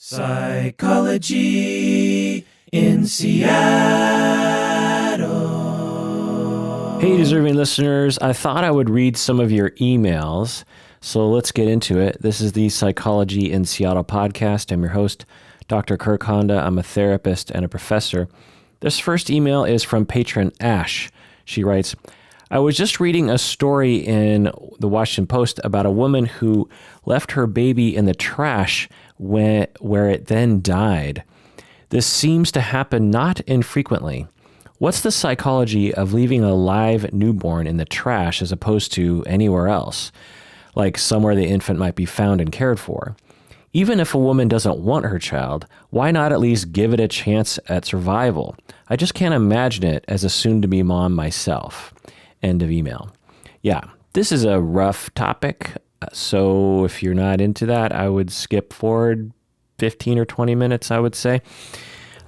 Psychology in Seattle. Hey, deserving listeners, I thought I would read some of your emails, so let's get into it. This is the Psychology in Seattle podcast. I'm your host, Dr. Kirk Honda. I'm a therapist and a professor. This first email is from patron Ash. She writes, I was just reading a story in the Washington Post about a woman who left her baby in the trash where it then died. This seems to happen not infrequently. What's the psychology of leaving a live newborn in the trash as opposed to anywhere else, like somewhere the infant might be found and cared for? Even if a woman doesn't want her child, why not at least give it a chance at survival? I just can't imagine it as a soon-to-be mom myself. End of email. Yeah, this is a rough topic, so if you're not into that, I would skip forward 15 or 20 minutes, I would say.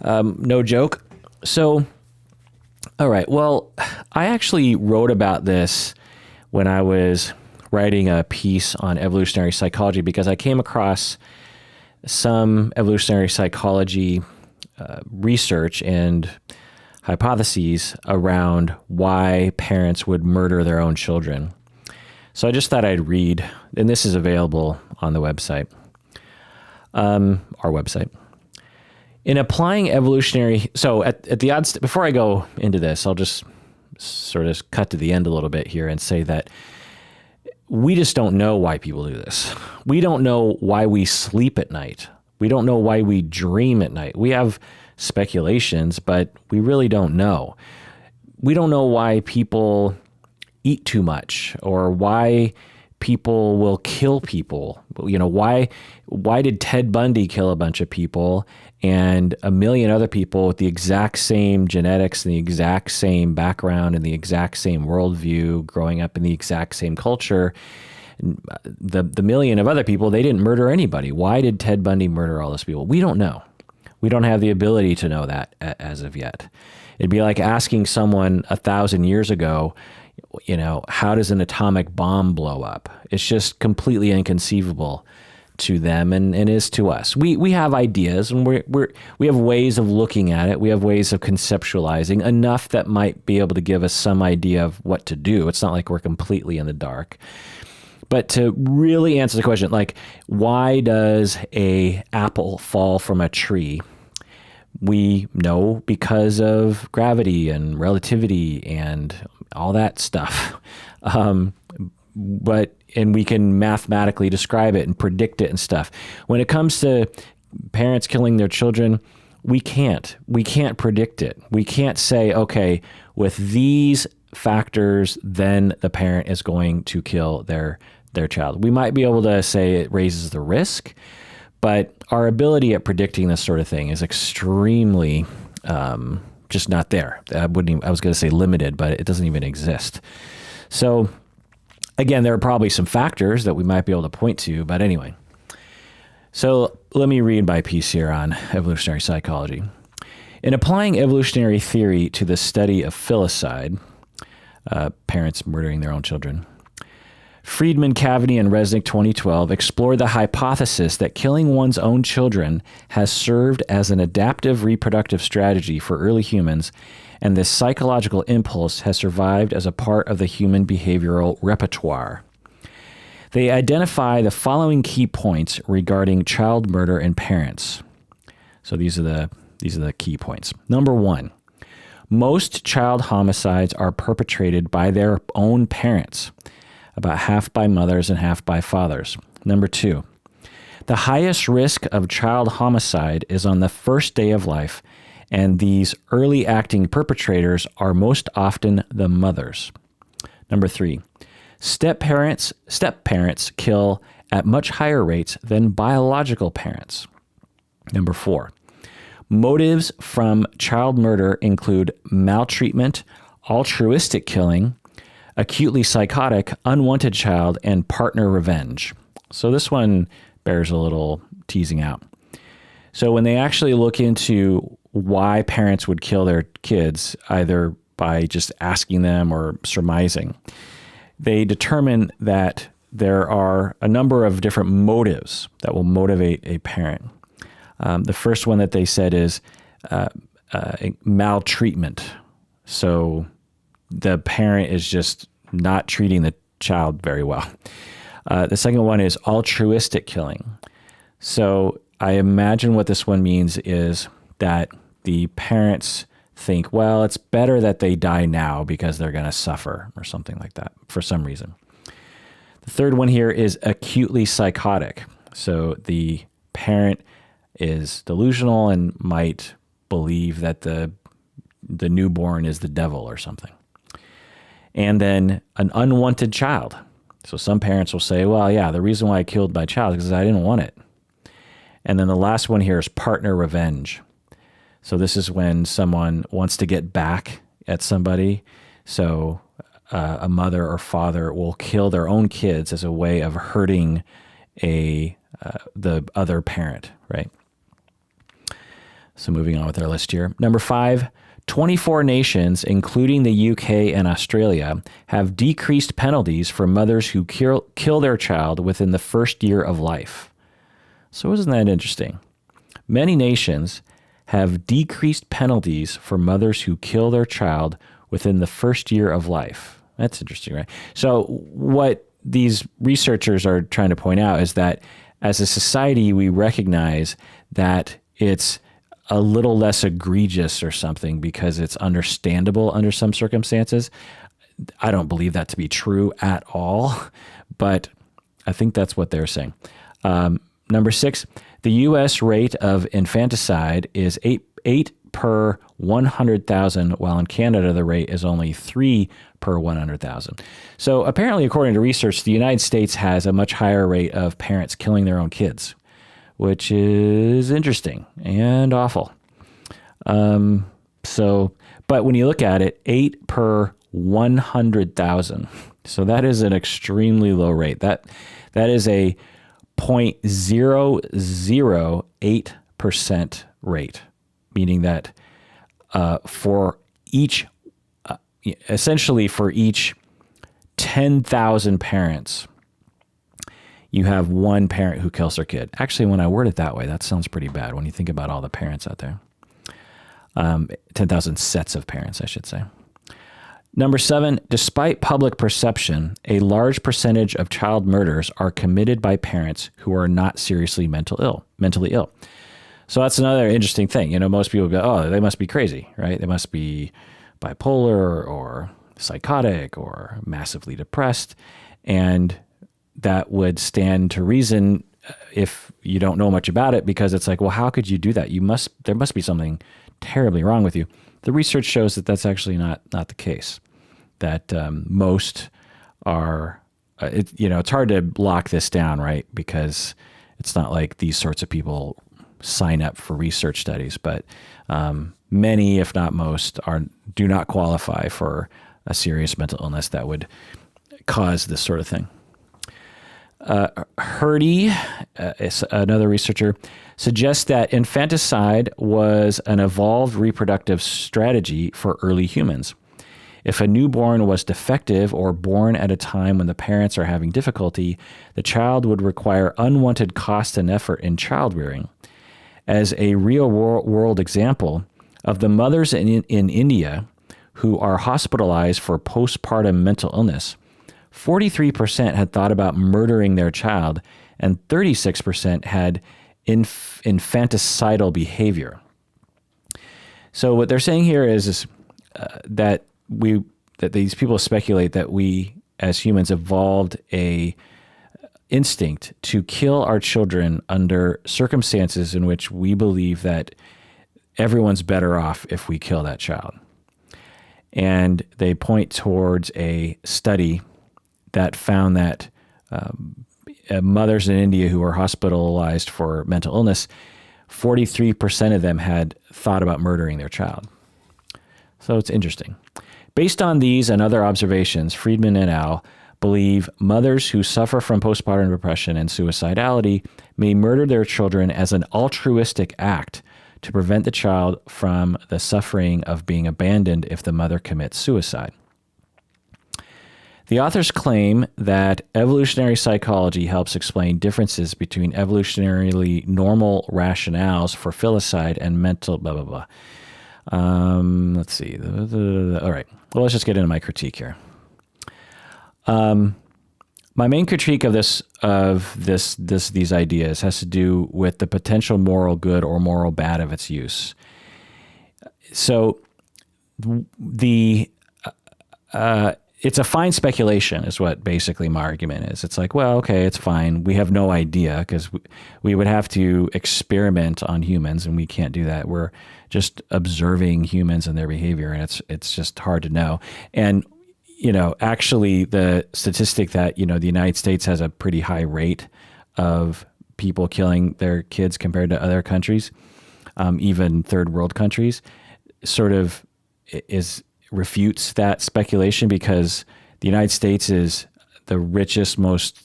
No joke. So, all right, well, I actually wrote about this when I was writing a piece on evolutionary psychology because I came across some evolutionary psychology research and hypotheses around why parents would murder their own children. So I just thought I'd read, and this is available on the website, our website. In applying evolutionary, so at the odds, before I go into this, I'll just sort of cut to the end a little bit here and say that we just don't know why people do this. We don't know why we sleep at night. We don't know why we dream at night. We have speculations, but we really don't know. We don't know why people eat too much or why people will kill people. You know, why did Ted Bundy kill a bunch of people and a million other people with the exact same genetics and the exact same background and the exact same worldview, growing up in the exact same culture? The million of other people, they didn't murder anybody. Why did Ted Bundy murder all those people? We don't know. We don't have the ability to know that as of yet. It'd be like asking someone 1,000 years ago, you know, how does an atomic bomb blow up? It's just completely inconceivable to them and is to us. We have ideas and we have ways of looking at it. We have ways of conceptualizing enough that might be able to give us some idea of what to do. It's not like we're completely in the dark. But to really answer the question, like, why does a apple fall from a tree? We know because of gravity and relativity and all that stuff. And we can mathematically describe it and predict it and stuff. When it comes to parents killing their children, we can't predict it. We can't say, okay, with these factors, then the parent is going to kill their child. We might be able to say it raises the risk, but our ability at predicting this sort of thing is extremely just not there. I was going to say limited, but it doesn't even exist. So again, there are probably some factors that we might be able to point to, but anyway. So let me read my piece here on evolutionary psychology. In applying evolutionary theory to the study of filicide, parents murdering their own children, Friedman, Cavaney, and Resnick 2012 explored the hypothesis that killing one's own children has served as an adaptive reproductive strategy for early humans, and this psychological impulse has survived as a part of the human behavioral repertoire. They identify the following key points regarding child murder in parents. So these are the key points. Number one, most child homicides are perpetrated by their own parents, about half by mothers and half by fathers. Number two, the highest risk of child homicide is on the first day of life, and these early acting perpetrators are most often the mothers. Number three, step-parents kill at much higher rates than biological parents. Number four, motives from child murder include maltreatment, altruistic killing, acutely psychotic, unwanted child, and partner revenge. So this one bears a little teasing out. So when they actually look into why parents would kill their kids, either by just asking them or surmising, they determine that there are a number of different motives that will motivate a parent. The first one that they said is maltreatment. So the parent is just not treating the child very well. The second one is altruistic killing. So I imagine what this one means is that the parents think, well, it's better that they die now because they're going to suffer or something like that for some reason. The third one here is acutely psychotic. So the parent is delusional and might believe that the newborn is the devil or something. And then an unwanted child. So some parents will say, well, yeah, the reason why I killed my child is because I didn't want it. And then the last one here is partner revenge. So this is when someone wants to get back at somebody. So a mother or father will kill their own kids as a way of hurting the other parent, right? So moving on with our list here. Number 5, 24 nations, including the UK and Australia, have decreased penalties for mothers who kill their child within the first year of life. So isn't that interesting? Many nations have decreased penalties for mothers who kill their child within the first year of life. That's interesting, right? So what these researchers are trying to point out is that as a society, we recognize that it's a little less egregious or something because it's understandable under some circumstances. I don't believe that to be true at all, but I think that's what they're saying. Number 6, the U.S. rate of infanticide is 8 per 100,000, while in Canada the rate is only 3 per 100,000. So apparently, according to research, the United States has a much higher rate of parents killing their own kids, which is interesting and awful. But when you look at it, 8 per 100,000. So that is an extremely low rate. That is a 0.008% rate, meaning that for each, essentially for each 10,000 parents, you have one parent who kills their kid. Actually, when I word it that way, that sounds pretty bad when you think about all the parents out there. 10,000 sets of parents, I should say. Number 7, despite public perception, a large percentage of child murders are committed by parents who are not seriously mentally ill. So that's another interesting thing. You know, most people go, oh, they must be crazy, right? They must be bipolar or psychotic or massively depressed. And that would stand to reason if you don't know much about it, because it's like, well, how could you do that? There must be something terribly wrong with you. The research shows that that's actually not the case. That most are, it's hard to lock this down, right? Because it's not like these sorts of people sign up for research studies, but many, if not most, do not qualify for a serious mental illness that would cause this sort of thing. Hurdy, another researcher, suggests that infanticide was an evolved reproductive strategy for early humans. If a newborn was defective or born at a time when the parents are having difficulty, the child would require unwanted cost and effort in child rearing. As a real-world example of the mothers in India who are hospitalized for postpartum mental illness, 43% had thought about murdering their child, and 36% had infanticidal behavior. So what they're saying here is that these people speculate that we as humans evolved a instinct to kill our children under circumstances in which we believe that everyone's better off if we kill that child. And they point towards a study that found that mothers in India who were hospitalized for mental illness, 43% of them had thought about murdering their child. So it's interesting. Based on these and other observations, Friedman et al. Believe mothers who suffer from postpartum depression and suicidality may murder their children as an altruistic act to prevent the child from the suffering of being abandoned if the mother commits suicide. The authors claim that evolutionary psychology helps explain differences between evolutionarily normal rationales for filicide and mental blah, blah, blah. Let's see. All right. Well, let's just get into my critique here. My main critique of these ideas has to do with the potential moral good or moral bad of its use. So it's a fine speculation is what basically my argument is. It's like, well, okay, it's fine. We have no idea because we would have to experiment on humans, and we can't do that. We're just observing humans and their behavior, and it's just hard to know. And, actually the statistic that, the United States has a pretty high rate of people killing their kids compared to other countries, even third world countries, sort of refutes that speculation, because the United States is the richest, most,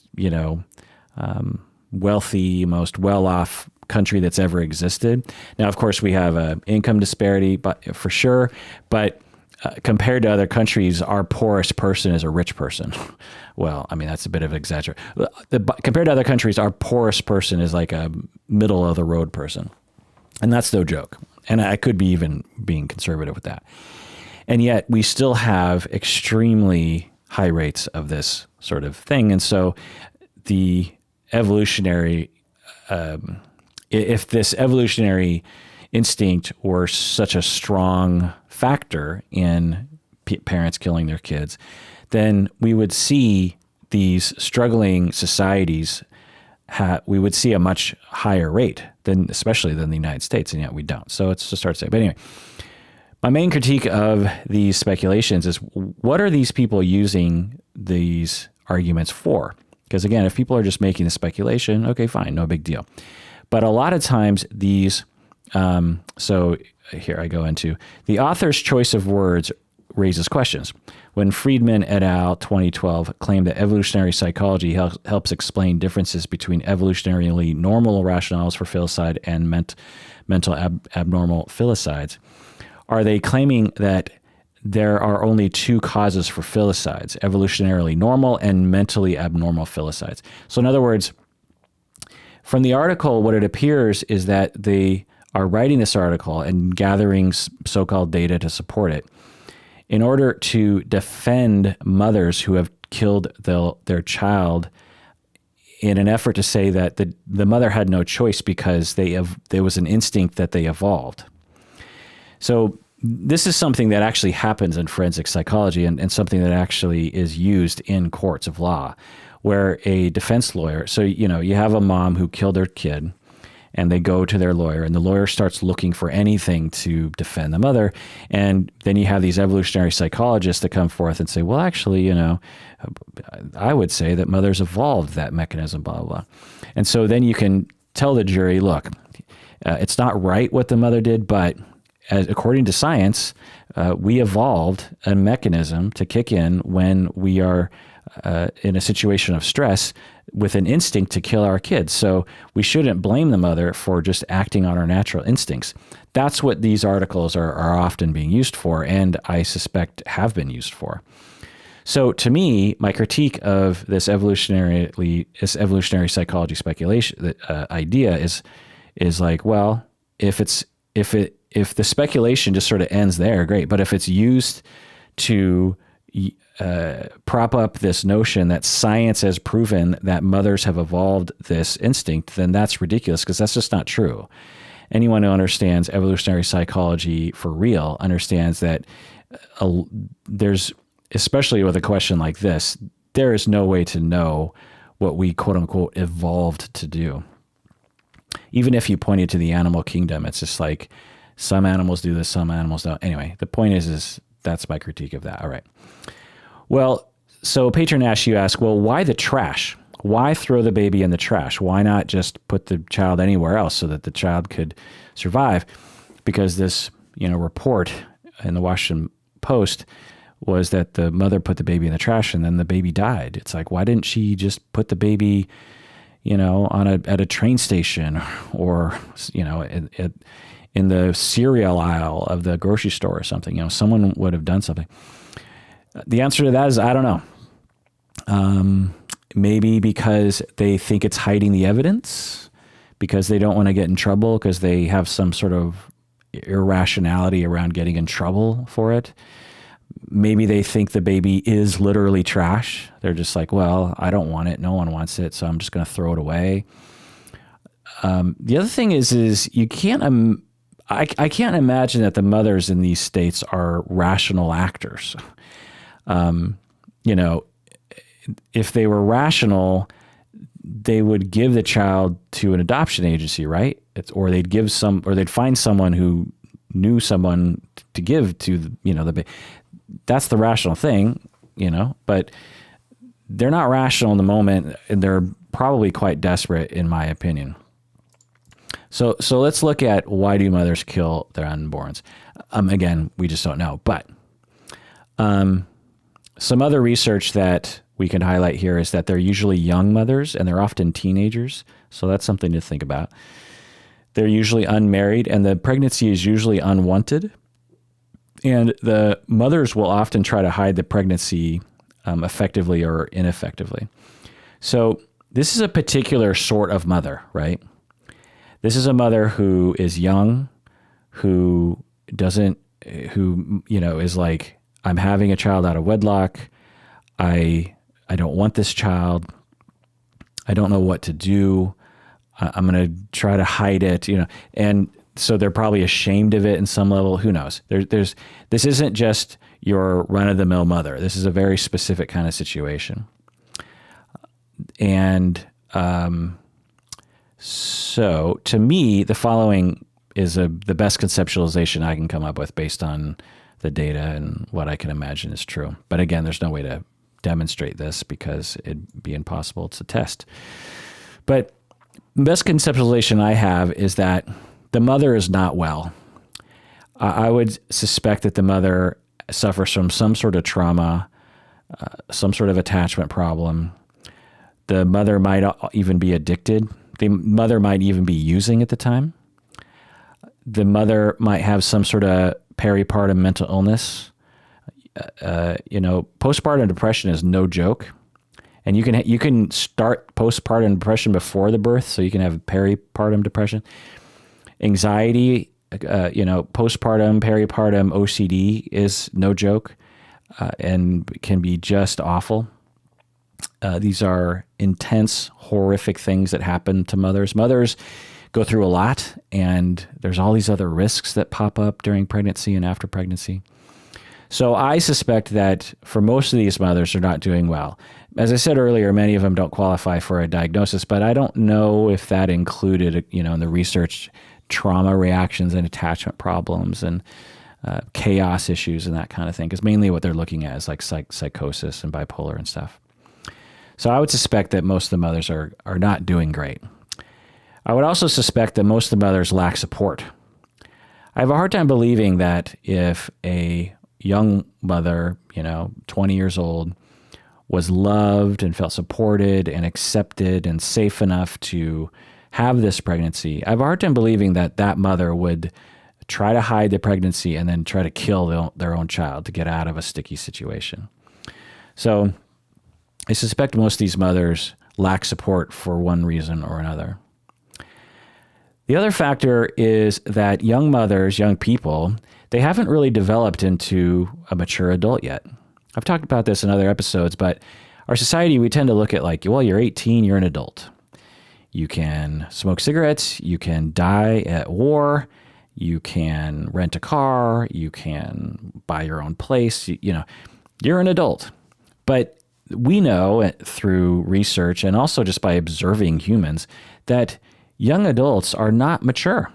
wealthy, most well-off country that's ever existed. Now, of course, we have an income disparity, but for sure. But compared to other countries, our poorest person is a rich person. Well, I mean, that's a bit of an exaggeration. Compared to other countries, our poorest person is like a middle of the road person. And that's no joke. And I could be even being conservative with that. And yet we still have extremely high rates of this sort of thing. And so the evolutionary, if this evolutionary instinct were such a strong factor in parents killing their kids, then we would see these struggling societies, we would see a much higher rate especially than the United States, and yet we don't. So it's just hard to say. But anyway, my main critique of these speculations is, what are these people using these arguments for? Because again, if people are just making the speculation, okay, fine, no big deal. But a lot of times these, so here I go into, the author's choice of words raises questions. When Friedman et al. 2012 claimed that evolutionary psychology helps explain differences between evolutionarily normal rationales for filicide and mental abnormal filicides, are they claiming that there are only two causes for filicides, evolutionarily normal and mentally abnormal filicides? So in other words, from the article, what it appears is that they are writing this article and gathering so-called data to support it in order to defend mothers who have killed their child, in an effort to say that the mother had no choice because there was an instinct that they evolved. So this is something that actually happens in forensic psychology, and something that actually is used in courts of law, where a defense lawyer, so you have a mom who killed her kid, and they go to their lawyer, and the lawyer starts looking for anything to defend the mother. And then you have these evolutionary psychologists that come forth and say, well, actually, I would say that mothers evolved that mechanism, blah, blah, blah. And so then you can tell the jury, look, it's not right what the mother did, but according to science, we evolved a mechanism to kick in when we are in a situation of stress with an instinct to kill our kids. So we shouldn't blame the mother for just acting on our natural instincts. That's what these articles are often being used for, and I suspect have been used for. So to me, my critique of this evolutionary psychology speculation idea is like, well, if the speculation just sort of ends there, great. But if it's used to prop up this notion that science has proven that mothers have evolved this instinct, then that's ridiculous, because that's just not true. Anyone who understands evolutionary psychology for real understands that there's, especially with a question like this, there is no way to know what we quote unquote evolved to do. Even if you pointed to the animal kingdom, it's just like some animals do this, some animals don't. Anyway, the point is that's my critique of that. All right. Well, so Patron Nash, you ask, well, why the trash? Why throw the baby in the trash? Why not just put the child anywhere else so that the child could survive? Because this, report in the Washington Post was that the mother put the baby in the trash and then the baby died. It's like, why didn't she just put the baby, at a train station or, in the cereal aisle of the grocery store or something? Someone would have done something. The answer to that is, I don't know. Maybe because they think it's hiding the evidence, because they don't want to get in trouble, because they have some sort of irrationality around getting in trouble for it. Maybe they think the baby is literally trash. They're just like, well, I don't want it. No one wants it, so I'm just going to throw it away. The other thing is you can't. I can't imagine that the mothers in these states are rational actors. If they were rational, they would give the child to an adoption agency, right? Or they'd find someone who knew someone to give to the baby. That's the rational thing, but they're not rational in the moment, and they're probably quite desperate, in my opinion. So let's look at, why do mothers kill their unborns? Again, we just don't know. But some other research that we can highlight here is that they're usually young mothers, and they're often teenagers. So that's something to think about. They're usually unmarried, and the pregnancy is usually unwanted. And the mothers will often try to hide the pregnancy effectively or ineffectively. So this is a particular sort of mother, right? This is a mother who is young, who is like, I'm having a child out of wedlock. I don't want this child. I don't know what to do. I'm going to try to hide it, and so they're probably ashamed of it in some level. Who knows? This isn't just your run-of-the-mill mother. This is a very specific kind of situation. And so to me, the following is the best conceptualization I can come up with based on the data and what I can imagine is true. But again, there's no way to demonstrate this because it'd be impossible to test. But the best conceptualization I have is that the mother is not well. I would suspect that the mother suffers from some sort of trauma, some sort of attachment problem. The mother might even be addicted. The mother might even be using at the time. The mother might have some sort of peripartum mental illness. Postpartum depression is no joke. And you can start postpartum depression before the birth, so you can have peripartum depression. Anxiety, postpartum, peripartum OCD is no joke, and can be just awful. These are intense, horrific things that happen to mothers. Mothers go through a lot, and there's all these other risks that pop up during pregnancy and after pregnancy. So I suspect that for most of these mothers, they're not doing well. As I said earlier, many of them don't qualify for a diagnosis, but I don't know if that included, in the research, trauma reactions and attachment problems and chaos issues and that kind of thing, because mainly what they're looking at is like psychosis and bipolar and stuff. So I would suspect that most of the mothers are not doing great. I would also suspect that most of the mothers lack support. I have a hard time believing that if a young mother, 20 years old, was loved and felt supported and accepted and safe enough to have this pregnancy, I have a hard time believing that that mother would try to hide the pregnancy and then try to kill their own child to get out of a sticky situation. So I suspect most of these mothers lack support for one reason or another. The other factor is that young mothers, young people, they haven't really developed into a mature adult yet. I've talked about this in other episodes, but our society, we tend to look at like, well, you're 18, you're an adult. You can smoke cigarettes, you can die at war, you can rent a car, you can buy your own place, you're an adult. But we know through research and also just by observing humans that young adults are not mature.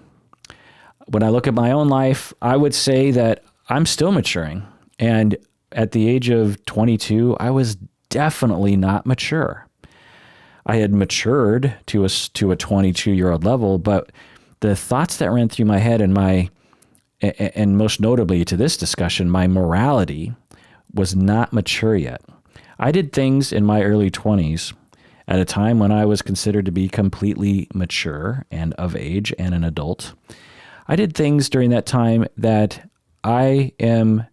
When I look at my own life, I would say that I'm still maturing. And at the age of 22, I was definitely not mature. I had matured to a 22-year-old level, but the thoughts that ran through my head and most notably to this discussion, my morality was not mature yet. I did things in my early 20s at a time when I was considered to be completely mature and of age and an adult. I did things during that time that I am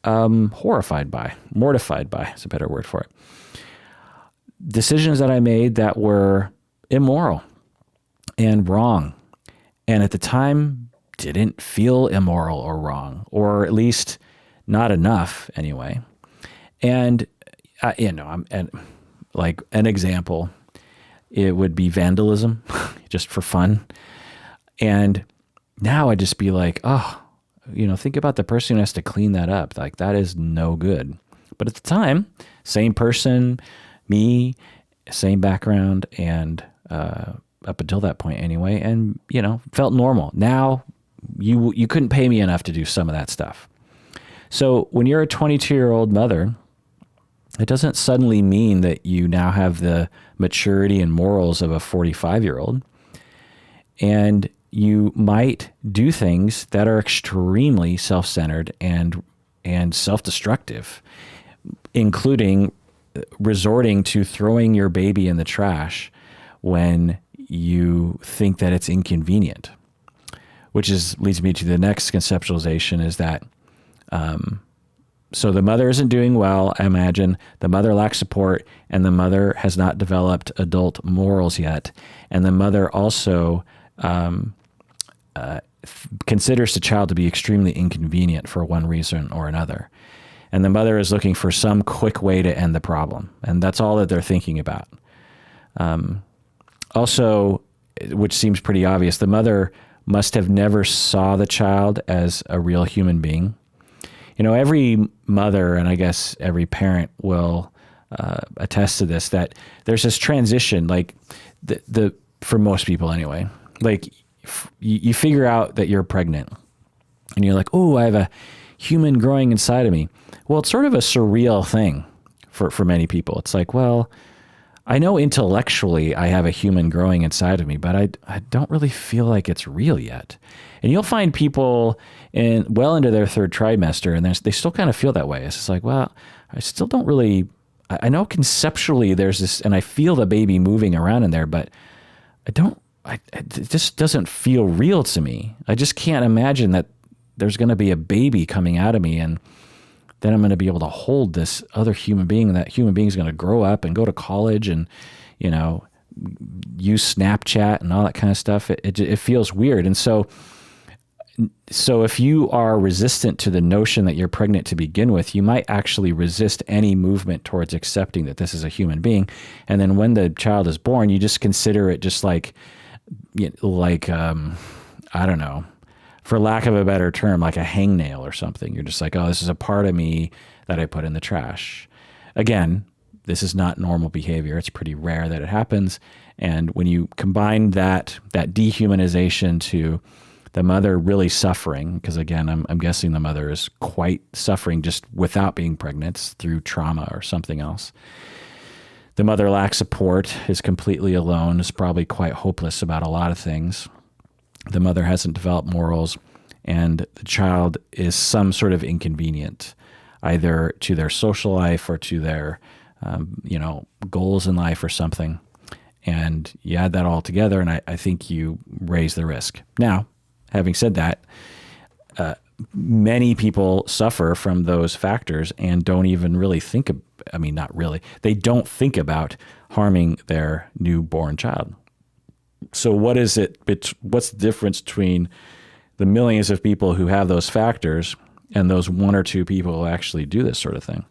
horrified by, mortified by is a better word for it. decisions that I made that were immoral and wrong. And at the time, didn't feel immoral or wrong, or at least not enough anyway. And, and like an example, it would be vandalism, just for fun. And now I'd just be like, oh, think about the person who has to clean that up. Like, that is no good. But at the time, same person, me, same background, and up until that point anyway, and, felt normal. Now, you couldn't pay me enough to do some of that stuff. So when you're a 22-year-old mother, it doesn't suddenly mean that you now have the maturity and morals of a 45-year-old. And you might do things that are extremely self-centered and self-destructive, including resorting to throwing your baby in the trash when you think that it's inconvenient, which leads me to the next conceptualization is that, so the mother isn't doing well, I imagine. The mother lacks support, and the mother has not developed adult morals yet. And the mother also considers the child to be extremely inconvenient for one reason or another. And the mother is looking for some quick way to end the problem. And that's all that they're thinking about. Also, which seems pretty obvious, the mother must have never saw the child as a real human being. Every mother, and I guess every parent will attest to this, that there's this transition, like for most people anyway, like you figure out that you're pregnant and you're like, oh, I have a human growing inside of me. Well, it's sort of a surreal thing for many people. It's like, well, I know intellectually I have a human growing inside of me, but I don't really feel like it's real yet. And you'll find people well into their third trimester, and they still kind of feel that way. It's just like, well, I still don't really, I know conceptually there's this, and I feel the baby moving around in there, but it just doesn't feel real to me. I just can't imagine that there's going to be a baby coming out of me, and then I'm going to be able to hold this other human being, and that human being is going to grow up and go to college and, use Snapchat and all that kind of stuff. It feels weird. And so if you are resistant to the notion that you're pregnant to begin with, you might actually resist any movement towards accepting that this is a human being. And then when the child is born, you just consider it just like I don't know, for lack of a better term, like a hangnail or something. You're just like, oh, this is a part of me that I put in the trash. Again, this is not normal behavior. It's pretty rare that it happens. And when you combine that dehumanization to the mother really suffering, because again, I'm guessing the mother is quite suffering just without being pregnant through trauma or something else. The mother lacks support, is completely alone, is probably quite hopeless about a lot of things. The mother hasn't developed morals, and the child is some sort of inconvenient, either to their social life or to their, goals in life or something. And you add that all together, and I think you raise the risk. Now, having said that, many people suffer from those factors and don't even really they don't think about harming their newborn child. So what's the difference between the millions of people who have those factors and those one or two people who actually do this sort of thing?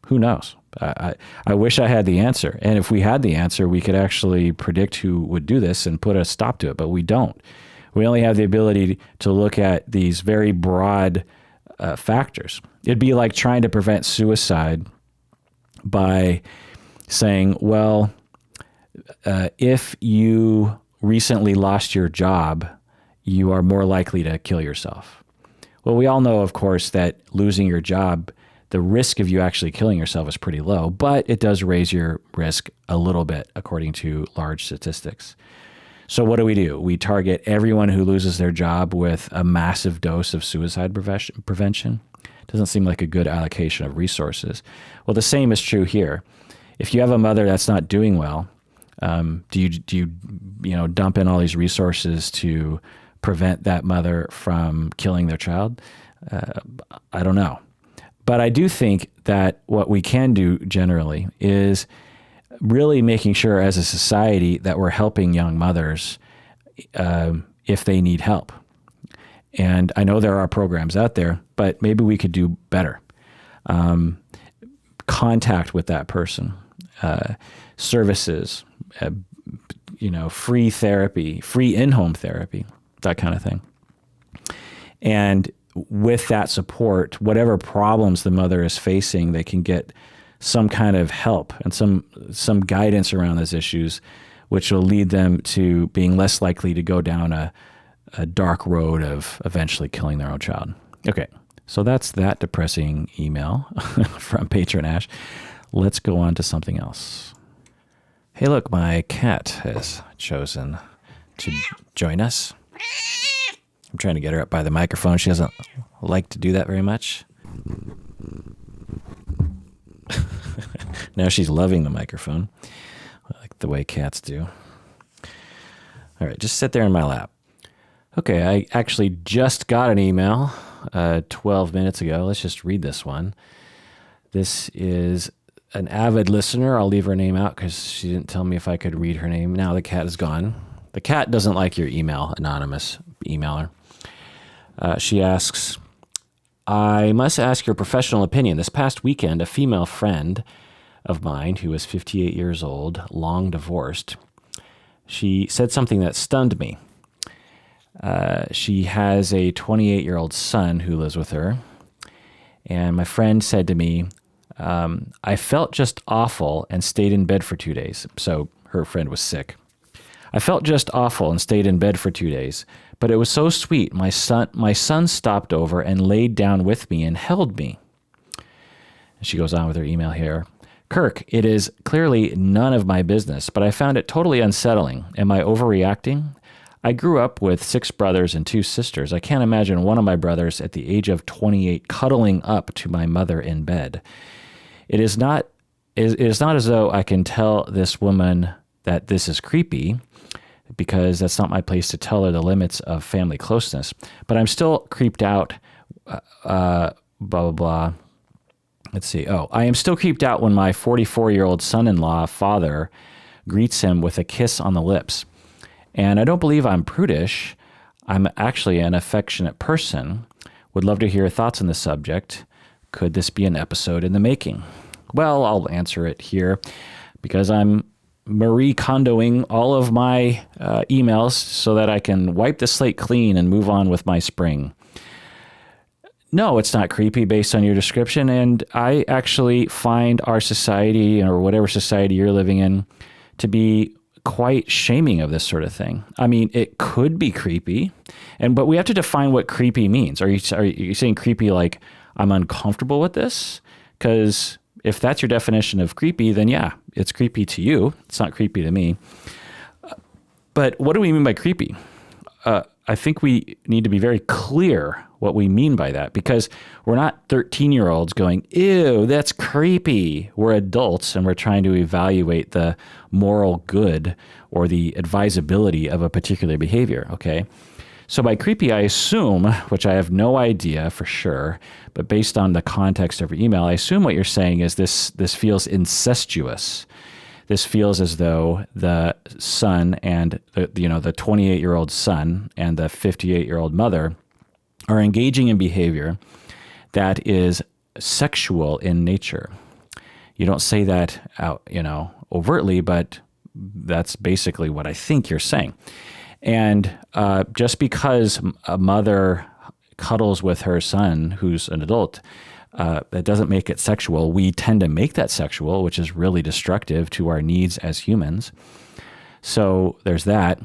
Who knows? I wish I had the answer. And if we had the answer, we could actually predict who would do this and put a stop to it, but we don't. We only have the ability to look at these very broad factors. It'd be like trying to prevent suicide by saying, well, if you recently lost your job, you are more likely to kill yourself. Well, we all know, of course, that losing your job, the risk of you actually killing yourself is pretty low, but it does raise your risk a little bit, according to large statistics. So what do? We target everyone who loses their job with a massive dose of suicide prevention. Doesn't seem like a good allocation of resources. Well, the same is true here. If you have a mother that's not doing well, do you dump in all these resources to prevent that mother from killing their child? I don't know. But I do think that what we can do generally is really making sure as a society that we're helping young mothers if they need help. And I know there are programs out there, but maybe we could do better. Contact with that person, services, free therapy, free in-home therapy, that kind of thing. And with that support, whatever problems the mother is facing, they can get some kind of help and some guidance around those issues, which will lead them to being less likely to go down a dark road of eventually killing their own child. Okay, so that's that depressing email from Patron Ash. Let's go on to something else. Hey, look, my cat has chosen to join us. I'm trying to get her up by the microphone. She doesn't like to do that very much. Now she's loving the microphone, like the way cats do. All right, just sit there in my lap. Okay, I actually just got an email 12 minutes ago. Let's just read this one. This is an avid listener. I'll leave her name out because she didn't tell me if I could read her name. Now the cat is gone. The cat doesn't like your email, anonymous emailer. She asks, I must ask your professional opinion. This past weekend, a female friend of mine who was 58 years old, long divorced, she said something that stunned me. She has a 28-year-old son who lives with her. And my friend said to me, I felt just awful and stayed in bed for 2 days. So her friend was sick. I felt just awful and stayed in bed for 2 days, but it was so sweet. My son stopped over and laid down with me and held me. And she goes on with her email here. Kirk, it is clearly none of my business, but I found it totally unsettling. Am I overreacting? I grew up with 6 brothers and 2 sisters. I can't imagine one of my brothers at the age of 28 cuddling up to my mother in bed. It is not as though I can tell this woman that this is creepy, because that's not my place to tell her the limits of family closeness. But I'm still creeped out, blah, blah, blah. Let's see. Oh, I am still creeped out when my 44-year-old son-in-law father greets him with a kiss on the lips. And I don't believe I'm prudish. I'm actually an affectionate person. Would love to hear your thoughts on the subject. Could this be an episode in the making? Well, I'll answer it here because I'm Marie Kondoing all of my emails so that I can wipe the slate clean and move on with my spring. No, it's not creepy based on your description. And I actually find our society, or whatever society you're living in, to be quite shaming of this sort of thing. I mean, it could be creepy, but we have to define what creepy means. Are you saying creepy like I'm uncomfortable with this? Because if that's your definition of creepy, then yeah, it's creepy to you. It's not creepy to me. But what do we mean by creepy? I think we need to be very clear what we mean by that, because we're not 13-year-olds going, ew, that's creepy. We're adults and we're trying to evaluate the moral good or the advisability of a particular behavior, okay? So by creepy, I assume, which I have no idea for sure, but based on the context of your email, I assume what you're saying is this feels incestuous. This feels as though the son and the 28-year-old son and the 58-year-old mother are engaging in behavior that is sexual in nature. You don't say that out, overtly, but that's basically what I think you're saying. And just because a mother cuddles with her son, who's an adult, that doesn't make it sexual. We tend to make that sexual, which is really destructive to our needs as humans. So there's that.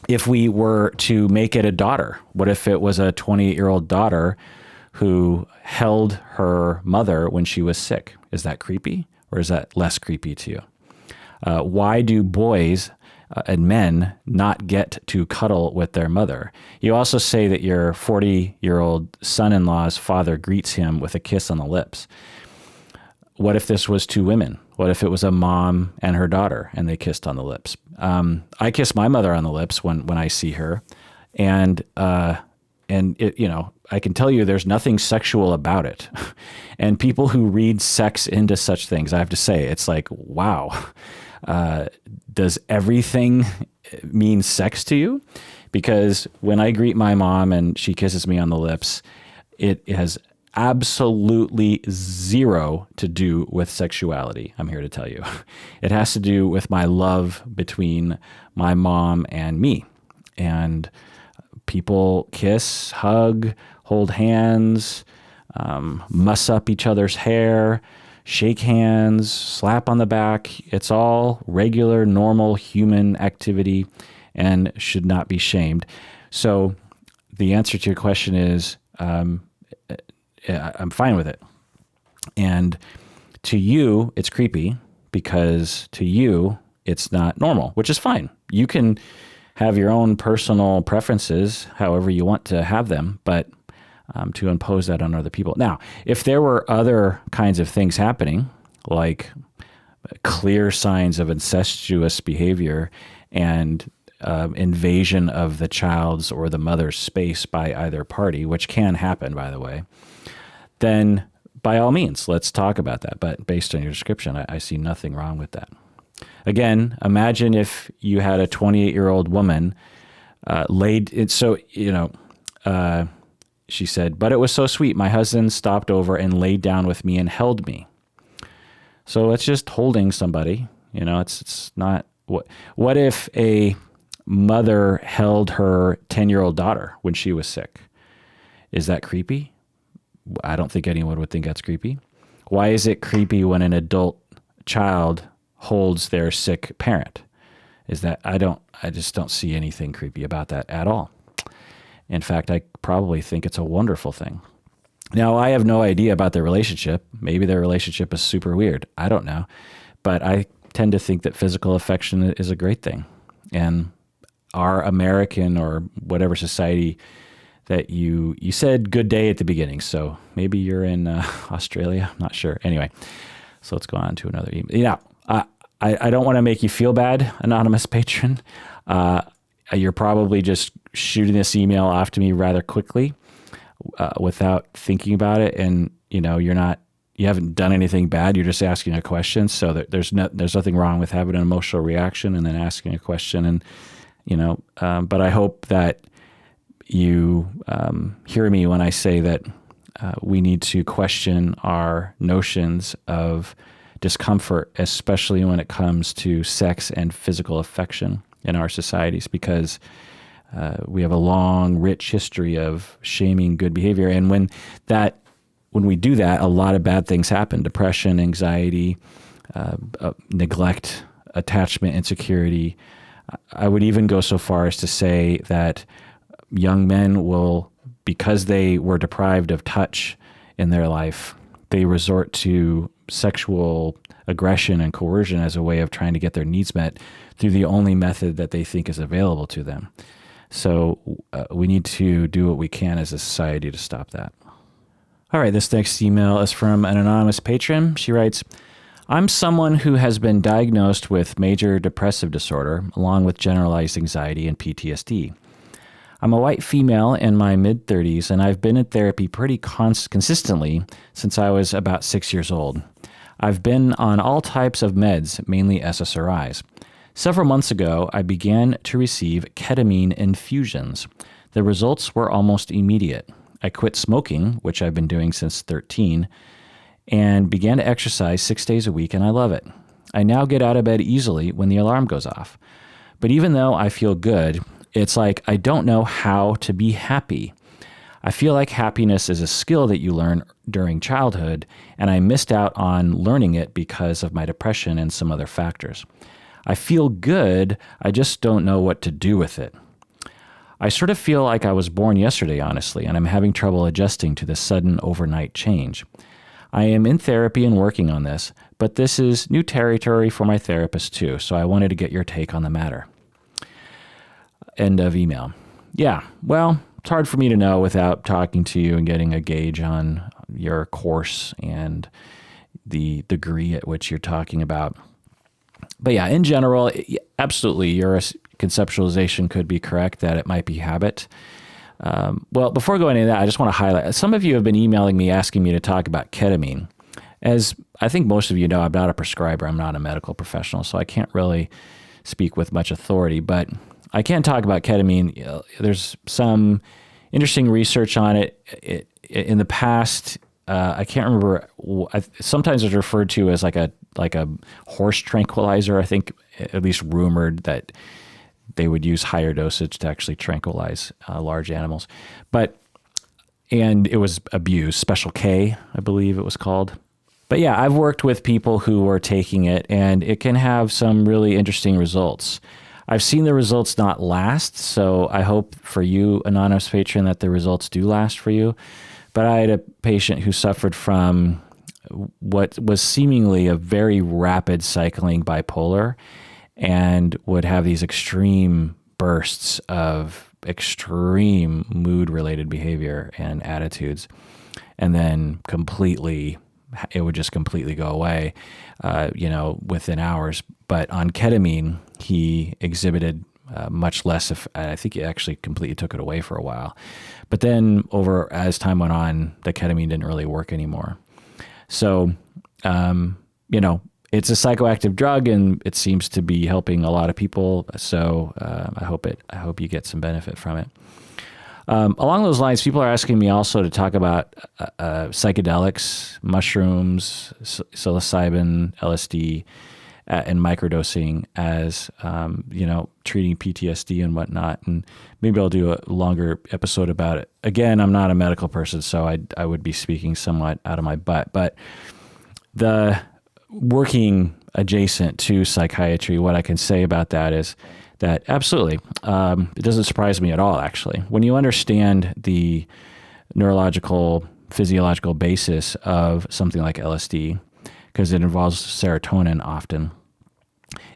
If we were to make it a daughter, what if it was a 28-year-old daughter who held her mother when she was sick? Is that creepy, or is that less creepy to you? Why do boys and men not get to cuddle with their mother? You also say that your 40-year-old son-in-law's father greets him with a kiss on the lips. What if this was 2 women? What if it was a mom and her daughter and they kissed on the lips? I kiss my mother on the lips when I see her. And And I can tell you there's nothing sexual about it. And people who read sex into such things, I have to say, it's like, wow, does everything mean sex to you? Because when I greet my mom and she kisses me on the lips, it has absolutely zero to do with sexuality, I'm here to tell you. It has to do with my love between my mom and me. And people kiss, hug, hold hands, muss up each other's hair, shake hands, slap on the back. It's all regular, normal human activity and should not be shamed. So the answer to your question is, I'm fine with it. And to you, it's creepy because to you, it's not normal, which is fine. You can have your own personal preferences, however you want to have them, but to impose that on other people. Now, if there were other kinds of things happening, like clear signs of incestuous behavior and invasion of the child's or the mother's space by either party, which can happen, by the way, then by all means, let's talk about that. But based on your description, I see nothing wrong with that. Again, imagine if you had a 28-year-old woman she said, but it was so sweet. My husband stopped over and laid down with me and held me. So it's just holding somebody. It's not. What if a mother held her 10-year-old daughter when she was sick? Is that creepy? I don't think anyone would think that's creepy. Why is it creepy when an adult child holds their sick parent? I just don't see anything creepy about that at all. In fact, I probably think it's a wonderful thing. Now, I have no idea about their relationship. Maybe their relationship is super weird. I don't know. But I tend to think that physical affection is a great thing. And our American or whatever society that you said good day at the beginning. So maybe you're in Australia. I'm not sure. Anyway, so let's go on to another email. I don't want to make you feel bad, anonymous patron. You're probably just shooting this email off to me rather quickly without thinking about it. And, you haven't done anything bad. You're just asking a question. So there's nothing wrong with having an emotional reaction and then asking a question. And, but I hope that you hear me when I say that we need to question our notions of discomfort, especially when it comes to sex and physical affection in our societies, because we have a long, rich history of shaming good behavior. And when we do that, a lot of bad things happen: depression, anxiety, neglect, attachment, insecurity. I would even go so far as to say that young men will, because they were deprived of touch in their life, they resort to sexual aggression and coercion as a way of trying to get their needs met through the only method that they think is available to them. So we need to do what we can as a society to stop that. All right, this next email is from an anonymous patron. She writes, I'm someone who has been diagnosed with major depressive disorder, along with generalized anxiety and PTSD. I'm a white female in my mid-30s, and I've been in therapy pretty consistently since I was about 6 years old. I've been on all types of meds, mainly SSRIs. Several months ago, I began to receive ketamine infusions. The results were almost immediate. I quit smoking, which I've been doing since 13, and began to exercise 6 days a week, and I love it. I now get out of bed easily when the alarm goes off. But even though I feel good, it's like I don't know how to be happy. I feel like happiness is a skill that you learn during childhood, and I missed out on learning it because of my depression and some other factors. I feel good, I just don't know what to do with it. I sort of feel like I was born yesterday, honestly, and I'm having trouble adjusting to this sudden overnight change. I am in therapy and working on this, but this is new territory for my therapist too, so I wanted to get your take on the matter. End of email. Yeah, well, it's hard for me to know without talking to you and getting a gauge on your course and the degree at which you're talking about. But yeah, in general, absolutely, your conceptualization could be correct that it might be habit. Well, before going into that, I just want to highlight, some of you have been emailing me asking me to talk about ketamine. As I think most of you know, I'm not a prescriber. I'm not a medical professional, so I can't really speak with much authority, but I can talk about ketamine. There's some interesting research on it. In the past, I can't remember. Sometimes it's referred to as like a horse tranquilizer. I think, at least rumored, that they would use higher dosage to actually tranquilize large animals. And it was abused. Special K, I believe it was called. But yeah, I've worked with people who are taking it, and it can have some really interesting results. I've seen the results not last, so I hope for you, anonymous patron, that the results do last for you. But I had a patient who suffered from what was seemingly a very rapid cycling bipolar, and would have these extreme bursts of extreme mood-related behavior and attitudes, and then it would just completely go away, within hours. But on ketamine, he exhibited much less. I think it actually completely took it away for a while. But then as time went on, the ketamine didn't really work anymore. So, it's a psychoactive drug, and it seems to be helping a lot of people. So I hope you get some benefit from it. Along those lines, people are asking me also to talk about psychedelics, mushrooms, psilocybin, LSD, and microdosing as, treating PTSD and whatnot. And maybe I'll do a longer episode about it. Again, I'm not a medical person, so I would be speaking somewhat out of my butt. But the working adjacent to psychiatry, what I can say about that is that absolutely, it doesn't surprise me at all, actually. When you understand the neurological, physiological basis of something like LSD, because it involves serotonin often,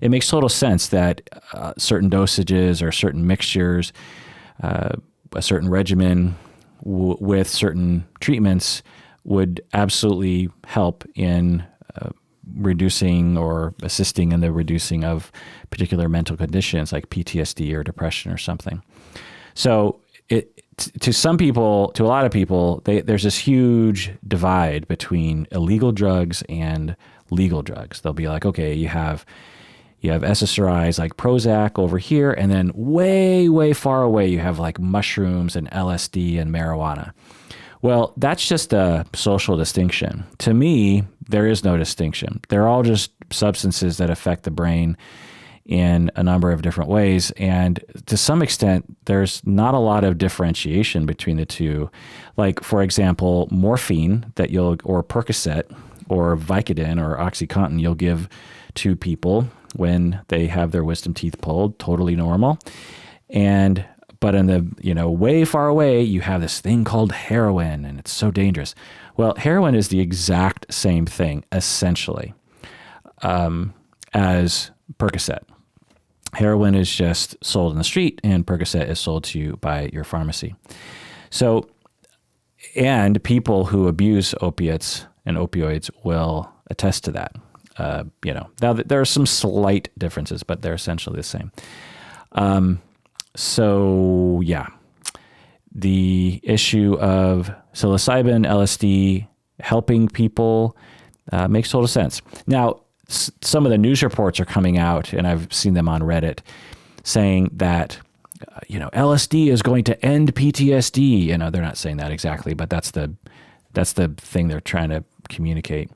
it makes total sense that certain dosages or certain mixtures, a certain regimen with certain treatments would absolutely help in reducing or assisting in the reducing of particular mental conditions like PTSD or depression or something. So to some people, to a lot of people, there's this huge divide between illegal drugs and legal drugs. They'll be like, okay, you have SSRIs like Prozac over here, and then way, way far away, you have like mushrooms and LSD and marijuana. Well, that's just a social distinction. To me, there is no distinction. They're all just substances that affect the brain in a number of different ways. And to some extent, there's not a lot of differentiation between the two. Like, for example, morphine or Percocet or Vicodin or OxyContin you'll give to people when they have their wisdom teeth pulled, totally normal. But in the, way far away, you have this thing called heroin, and it's so dangerous. Well, heroin is the exact same thing, essentially, as Percocet. Heroin is just sold in the street, and Percocet is sold to you by your pharmacy. So, and people who abuse opiates and opioids will attest to that. Now there are some slight differences, but they're essentially the same. So yeah, the issue of psilocybin, LSD helping people makes total sense. Now, some of the news reports are coming out, and I've seen them on Reddit, saying that LSD is going to end PTSD. They're not saying that exactly, but that's the thing they're trying to communicate.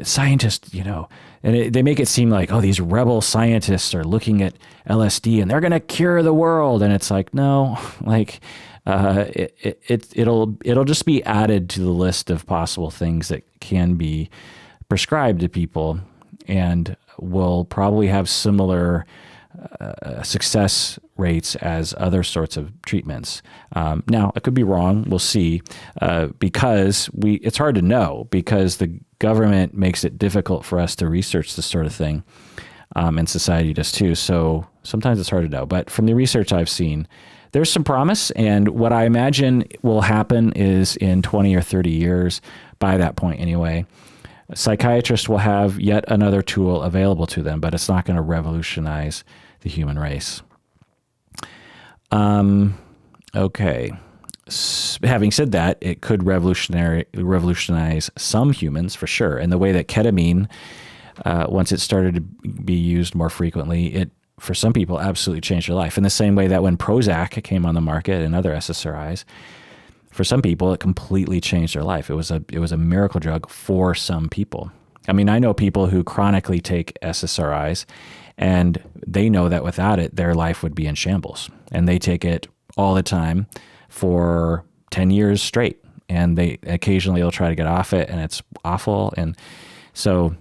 Scientists, and they make it seem like, oh, these rebel scientists are looking at LSD and they're going to cure the world. And it's like, no, like, it'll just be added to the list of possible things that can be prescribed to people, and will probably have similar success rates as other sorts of treatments. Now, I could be wrong. We'll see, because it's hard to know, because the government makes it difficult for us to research this sort of thing, and society does too. So sometimes it's hard to know. But from the research I've seen, there's some promise. And what I imagine will happen is in 20 or 30 years, by that point anyway, psychiatrists will have yet another tool available to them, but it's not going to revolutionize the human race. Okay. Having said that, it could revolutionize some humans for sure. And the way that ketamine, once it started to be used more frequently, it for some people absolutely changed their life. In the same way that when Prozac came on the market and other SSRIs, for some people it completely changed their life. It was a miracle drug for some people. I mean, I know people who chronically take SSRIs, and they know that without it, their life would be in shambles. And they take it all the time for 10 years straight. And they occasionally will try to get off it, and it's awful. And so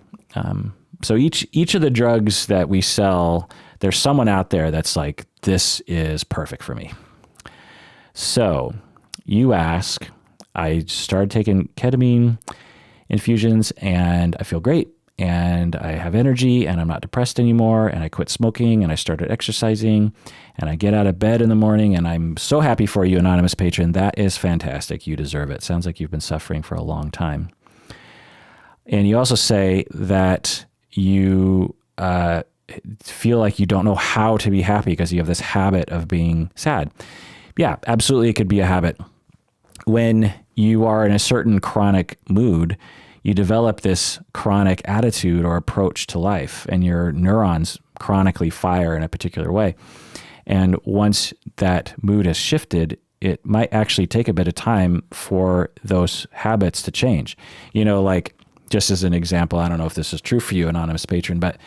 each of the drugs that we sell, there's someone out there that's like, this is perfect for me. So you ask, I started taking ketamine infusions and I feel great and I have energy and I'm not depressed anymore, and I quit smoking and I started exercising and I get out of bed in the morning, and I'm so happy for you, anonymous patron. That is fantastic. You deserve it. Sounds like you've been suffering for a long time. And you also say that you feel like you don't know how to be happy because you have this habit of being sad. Yeah, absolutely. It could be a habit. When you are in a certain chronic mood, you develop this chronic attitude or approach to life, and your neurons chronically fire in a particular way. And once that mood has shifted, it might actually take a bit of time for those habits to change. You know, like just as an example, I don't know if this is true for you, anonymous patron, but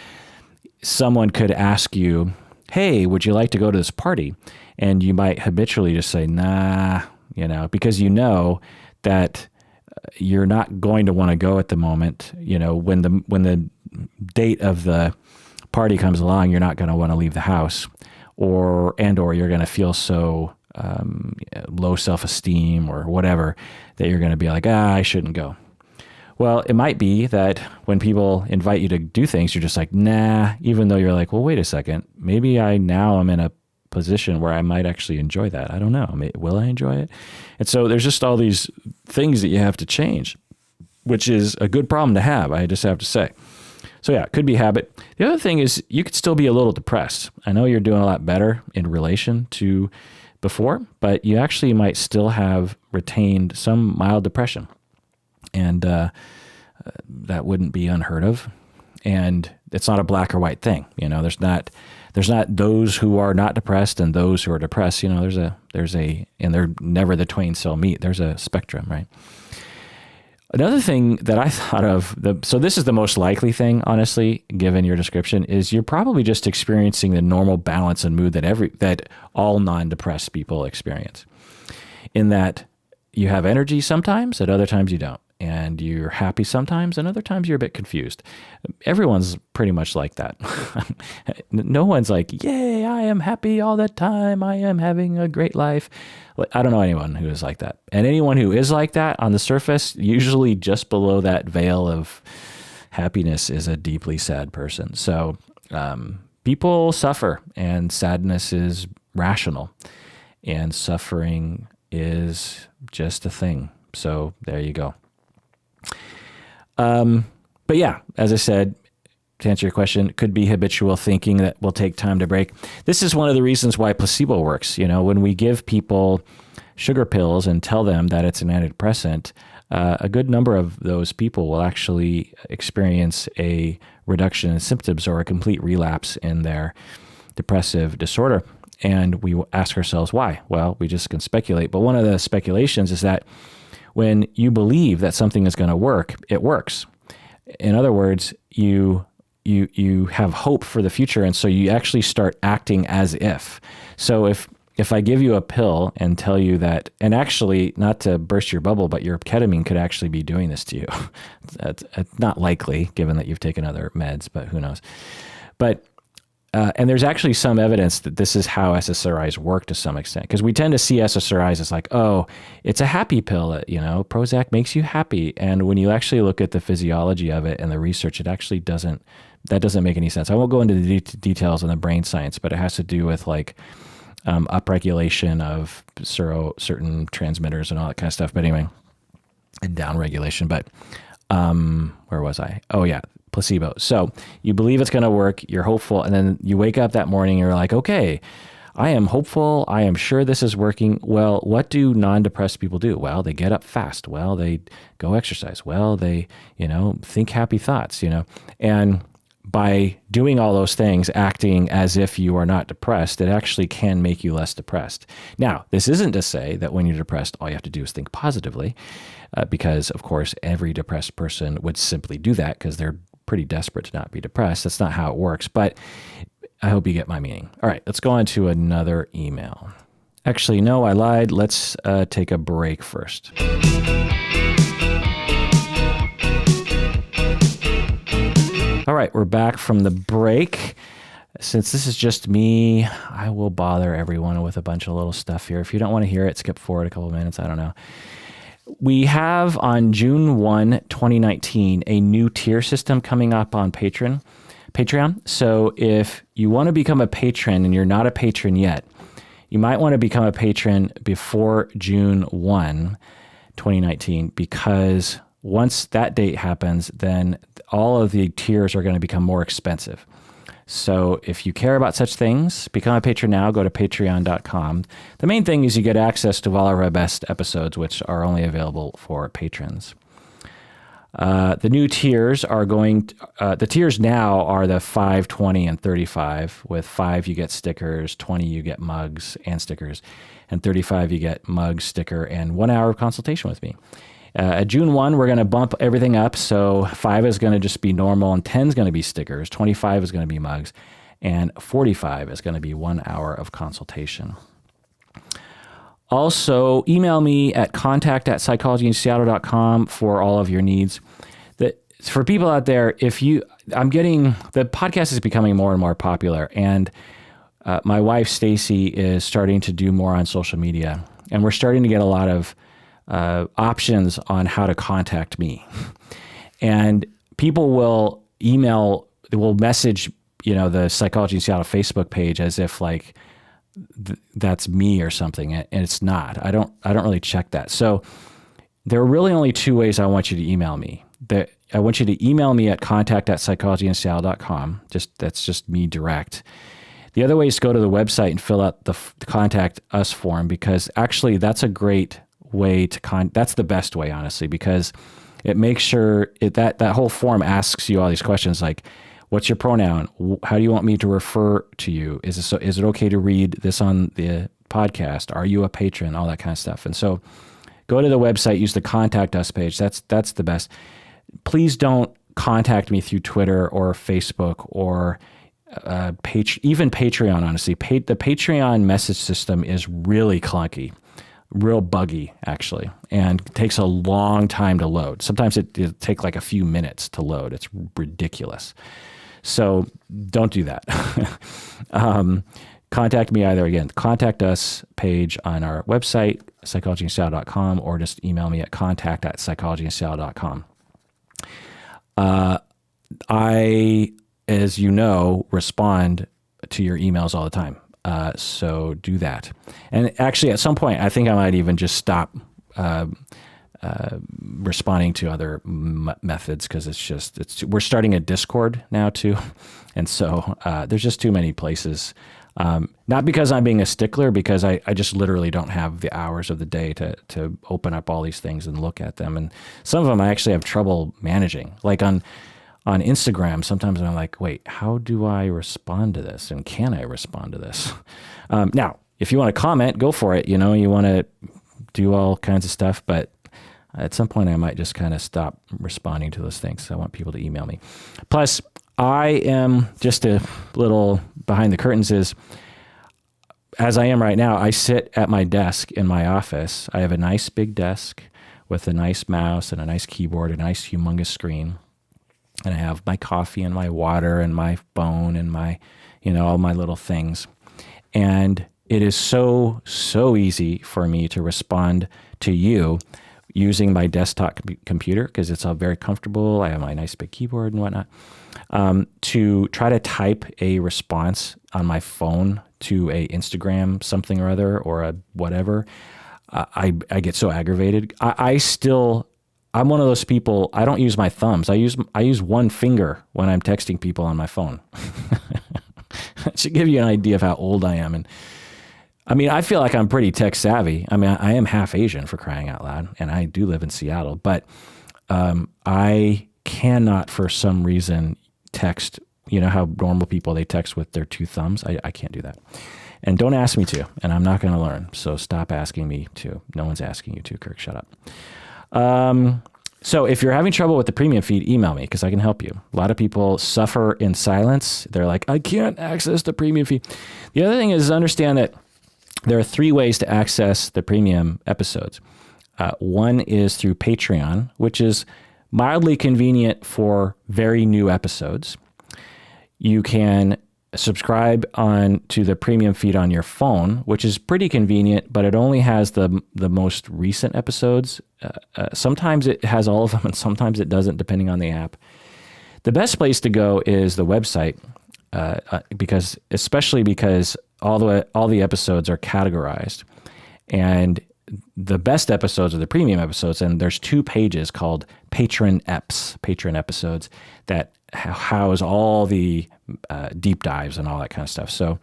someone could ask you, hey, would you like to go to this party? And you might habitually just say, nah, you know, because you know that you're not going to want to go at the moment. You know, when the date of the party comes along, you're not going to want to leave the house, or you're going to feel so low self-esteem or whatever that you're going to be like, I shouldn't go. Well, it might be that when people invite you to do things, you're just like, nah, even though you're like, well, wait a second, maybe I'm in a position where I might actually enjoy that. I don't know. Will I enjoy it? And so there's just all these things that you have to change, which is a good problem to have, I just have to say. So yeah, it could be habit. The other thing is you could still be a little depressed. I know you're doing a lot better in relation to before, but you actually might still have retained some mild depression. And that wouldn't be unheard of. And it's not a black or white thing. You know, there's not those who are not depressed and those who are depressed. You know, and they're never the twain shall meet. There's a spectrum, right? Another thing that I thought of, so this is the most likely thing, honestly, given your description, is you're probably just experiencing the normal balance and mood that all non-depressed people experience. In that you have energy sometimes, at other times you don't. And you're happy sometimes, and other times you're a bit confused. Everyone's pretty much like that. No one's like, yay, I am happy all the time. I am having a great life. I don't know anyone who is like that. And anyone who is like that on the surface, usually just below that veil of happiness is a deeply sad person. So people suffer, and sadness is rational, and suffering is just a thing. So there you go. But yeah, as I said, to answer your question, it could be habitual thinking that will take time to break. This is one of the reasons why placebo works. You know, when we give people sugar pills and tell them that it's an antidepressant, a good number of those people will actually experience a reduction in symptoms or a complete relapse in their depressive disorder. And we will ask ourselves why. Well, we just can speculate. But one of the speculations is that when you believe that something is going to work, it works. In other words, you have hope for the future, and so you actually start acting as if. So if I give you a pill and tell you that, and actually, not to burst your bubble, but your ketamine could actually be doing this to you. It's not likely, given that you've taken other meds, but who knows. But and there's actually some evidence that this is how SSRIs work to some extent, because we tend to see SSRIs as like, oh, it's a happy pill, you know, Prozac makes you happy. And when you actually look at the physiology of it and the research, it actually doesn't make any sense. I won't go into the details on the brain science, but it has to do with like upregulation of certain transmitters and all that kind of stuff. But anyway, and downregulation. But where was I? Oh yeah. Placebo. So you believe it's going to work, you're hopeful, and then you wake up that morning and you're like, okay, I am hopeful. I am sure this is working. Well, what do non-depressed people do? Well, they get up fast. Well, they go exercise. Well, they, think happy thoughts, and by doing all those things, acting as if you are not depressed, it actually can make you less depressed. Now, this isn't to say that when you're depressed, all you have to do is think positively, because, of course, every depressed person would simply do that because they're pretty desperate to not be depressed. That's not how it works, but I hope you get my meaning. All right, let's go on to another email. Actually, no, I lied. Let's take a break first. All right, we're back from the break. Since this is just me, I will bother everyone with a bunch of little stuff here. If you don't want to hear it, skip forward a couple of minutes. I don't know. We have on June 1, 2019, a new tier system coming up on Patreon. So if you want to become a patron and you're not a patron yet, you might want to become a patron before June 1, 2019, because once that date happens, then all of the tiers are going to become more expensive. So if you care about such things, become a patron now. Go to patreon.com. The main thing is you get access to all of our best episodes, which are only available for patrons. The new tiers are the tiers now are the 5, 20, and 35. With 5, you get stickers, 20, you get mugs and stickers, and 35, you get mug, sticker, and 1 hour of consultation with me. At June 1, we're going to bump everything up. So 5 is going to just be normal, and 10 is going to be stickers, 25 is going to be mugs, and 45 is going to be 1 hour of consultation. Also, email me at contact@psychologyinseattle.com for all of your needs. For people out there, the podcast is becoming more and more popular, and my wife, Stacy, is starting to do more on social media, and we're starting to get a lot of options on how to contact me. And people will message, the Psychology in Seattle Facebook page as if like that's me or something, and it's not. I don't really check that. So there are really only 2 ways I want you to email me. I want you to email me at contact@psychologyinseattle.com. That's just me direct. The other way is to go to the website and fill out the contact us form, because actually that's a great way that's the best way, honestly, because it makes sure that whole form asks you all these questions like, what's your pronoun? How do you want me to refer to you? Is it okay to read this on the podcast? Are you a patron? All that kind of stuff. And so go to the website, use the contact us page. That's the best. Please don't contact me through Twitter or Facebook or even Patreon, honestly. The Patreon message system is really clunky. Real buggy, actually, and takes a long time to load. Sometimes it take like a few minutes to load. It's ridiculous. So don't do that. Contact me either, again, contact us page on our website, psychologyinseattle.com, or just email me at contact@psychologyinseattle.com. I, as you know, respond to your emails all the time. So do that. And actually, at some point, I think I might even just stop responding to other methods, because we're starting a Discord now too. And so there's just too many places. Not because I'm being a stickler, because I just literally don't have the hours of the day to open up all these things and look at them. And some of them I actually have trouble managing. Like on Instagram, sometimes I'm like, wait, how do I respond to this? And can I respond to this? Now, if you want to comment, go for it. You want to do all kinds of stuff, but at some point I might just kind of stop responding to those things. I want people to email me. Plus, I am just a little behind the curtains is, as I am right now, I sit at my desk in my office. I have a nice big desk with a nice mouse and a nice keyboard, a nice humongous screen. And I have my coffee and my water and my phone and my, all my little things. And it is so easy for me to respond to you using my desktop computer, because it's all very comfortable. I have my nice big keyboard and whatnot. To try to type a response on my phone to a Instagram something or other, or a whatever, I get so aggravated. I'm one of those people, I don't use my thumbs. I use one finger when I'm texting people on my phone. It should give you an idea of how old I am. And I mean, I feel like I'm pretty tech savvy. I mean, I am half Asian, for crying out loud, and I do live in Seattle, but I cannot, for some reason, text. You know how normal people, they text with their two thumbs? I can't do that. And don't ask me to, and I'm not going to learn. So stop asking me to. No one's asking you to, Kirk. Shut up. So if you're having trouble with the premium feed, email me because I can help you. A lot of people suffer in silence. They're like, I can't access the premium feed. The other thing is understand that there are 3 ways to access the premium episodes. One is through Patreon, which is mildly convenient for very new episodes. You can subscribe on to the premium feed on your phone, which is pretty convenient, but it only has the most recent episodes. Sometimes it has all of them, and sometimes it doesn't, depending on the app. The best place to go is the website, especially because all the episodes are categorized, and the best episodes are the premium episodes. And there's 2 pages called patron episodes that house all the deep dives and all that kind of stuff. So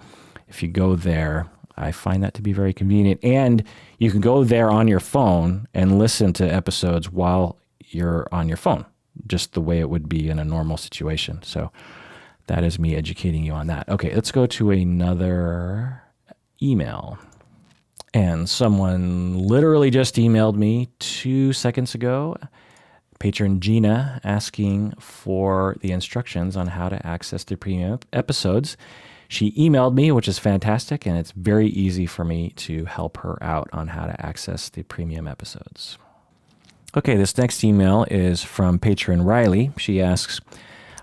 if you go there, I find that to be very convenient. And you can go there on your phone and listen to episodes while you're on your phone, just the way it would be in a normal situation. So that is me educating you on that. Okay, let's go to another email. And someone literally just emailed me 2 seconds ago, patron Gina, asking for the instructions on how to access the premium episodes. She emailed me, which is fantastic, and it's very easy for me to help her out on how to access the premium episodes. Okay, this next email is from patron Riley. She asks,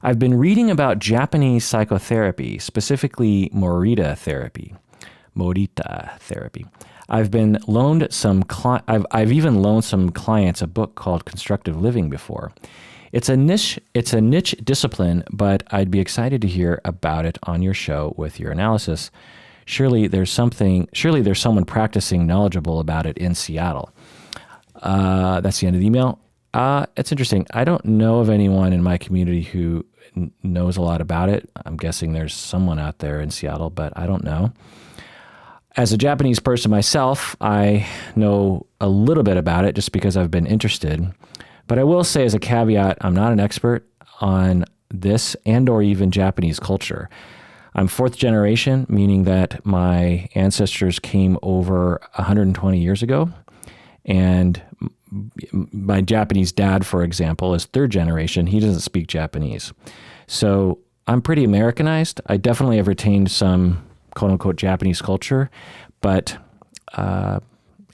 I've been reading about Japanese psychotherapy, specifically Morita therapy. I've even loaned some clients a book called Constructive Living before. It's a niche discipline, but I'd be excited to hear about it on your show with your analysis. Surely there's someone practicing knowledgeable about it in Seattle. That's the end of the email. It's interesting. I don't know of anyone in my community who knows a lot about it. I'm guessing there's someone out there in Seattle, but I don't know. As a Japanese person myself, I know a little bit about it just because I've been interested. But I will say as a caveat, I'm not an expert on this and or even Japanese culture. I'm 4th generation, meaning that my ancestors came over 120 years ago. And my Japanese dad, for example, is 3rd generation. He doesn't speak Japanese. So I'm pretty Americanized. I definitely have retained some quote unquote Japanese culture. But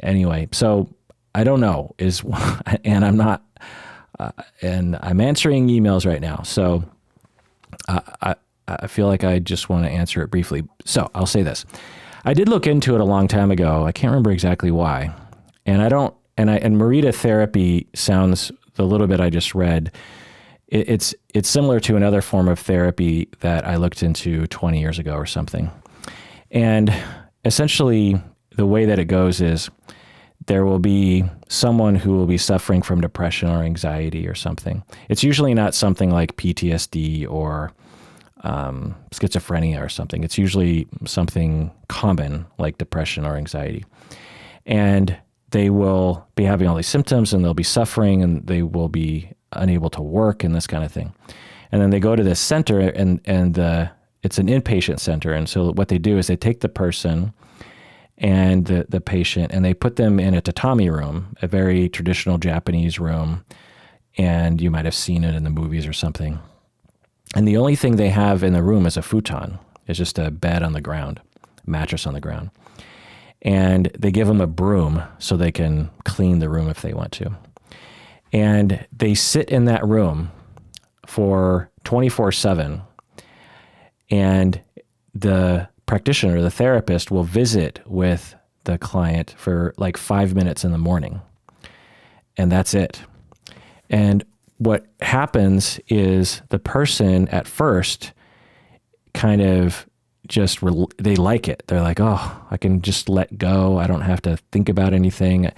anyway, so I don't know and I'm not, and I'm answering emails right now. So I feel like I just want to answer it briefly. So I'll say this. I did look into it a long time ago. I can't remember exactly why. And Morita therapy sounds, the little bit I just read, it's similar to another form of therapy that I looked into 20 years ago or something. And essentially the way that it goes is there will be someone who will be suffering from depression or anxiety or something. It's usually not something like PTSD or schizophrenia or something. It's usually something common like depression or anxiety. And they will be having all these symptoms and they'll be suffering and they will be unable to work and this kind of thing. And then they go to this center and it's an inpatient center. And so what they do is they take the person and the patient and they put them in a tatami room, a very traditional Japanese room. And you might have seen it in the movies or something. And the only thing they have in the room is a futon. It's just a bed on the ground, a mattress on the ground. And they give them a broom so they can clean the room if they want to. And they sit in that room for 24/7. And the practitioner, the therapist, will visit with the client for like 5 minutes in the morning. And that's it. And what happens is the person at first kind of they like it. They're like, oh, I can just let go. I don't have to think about anything.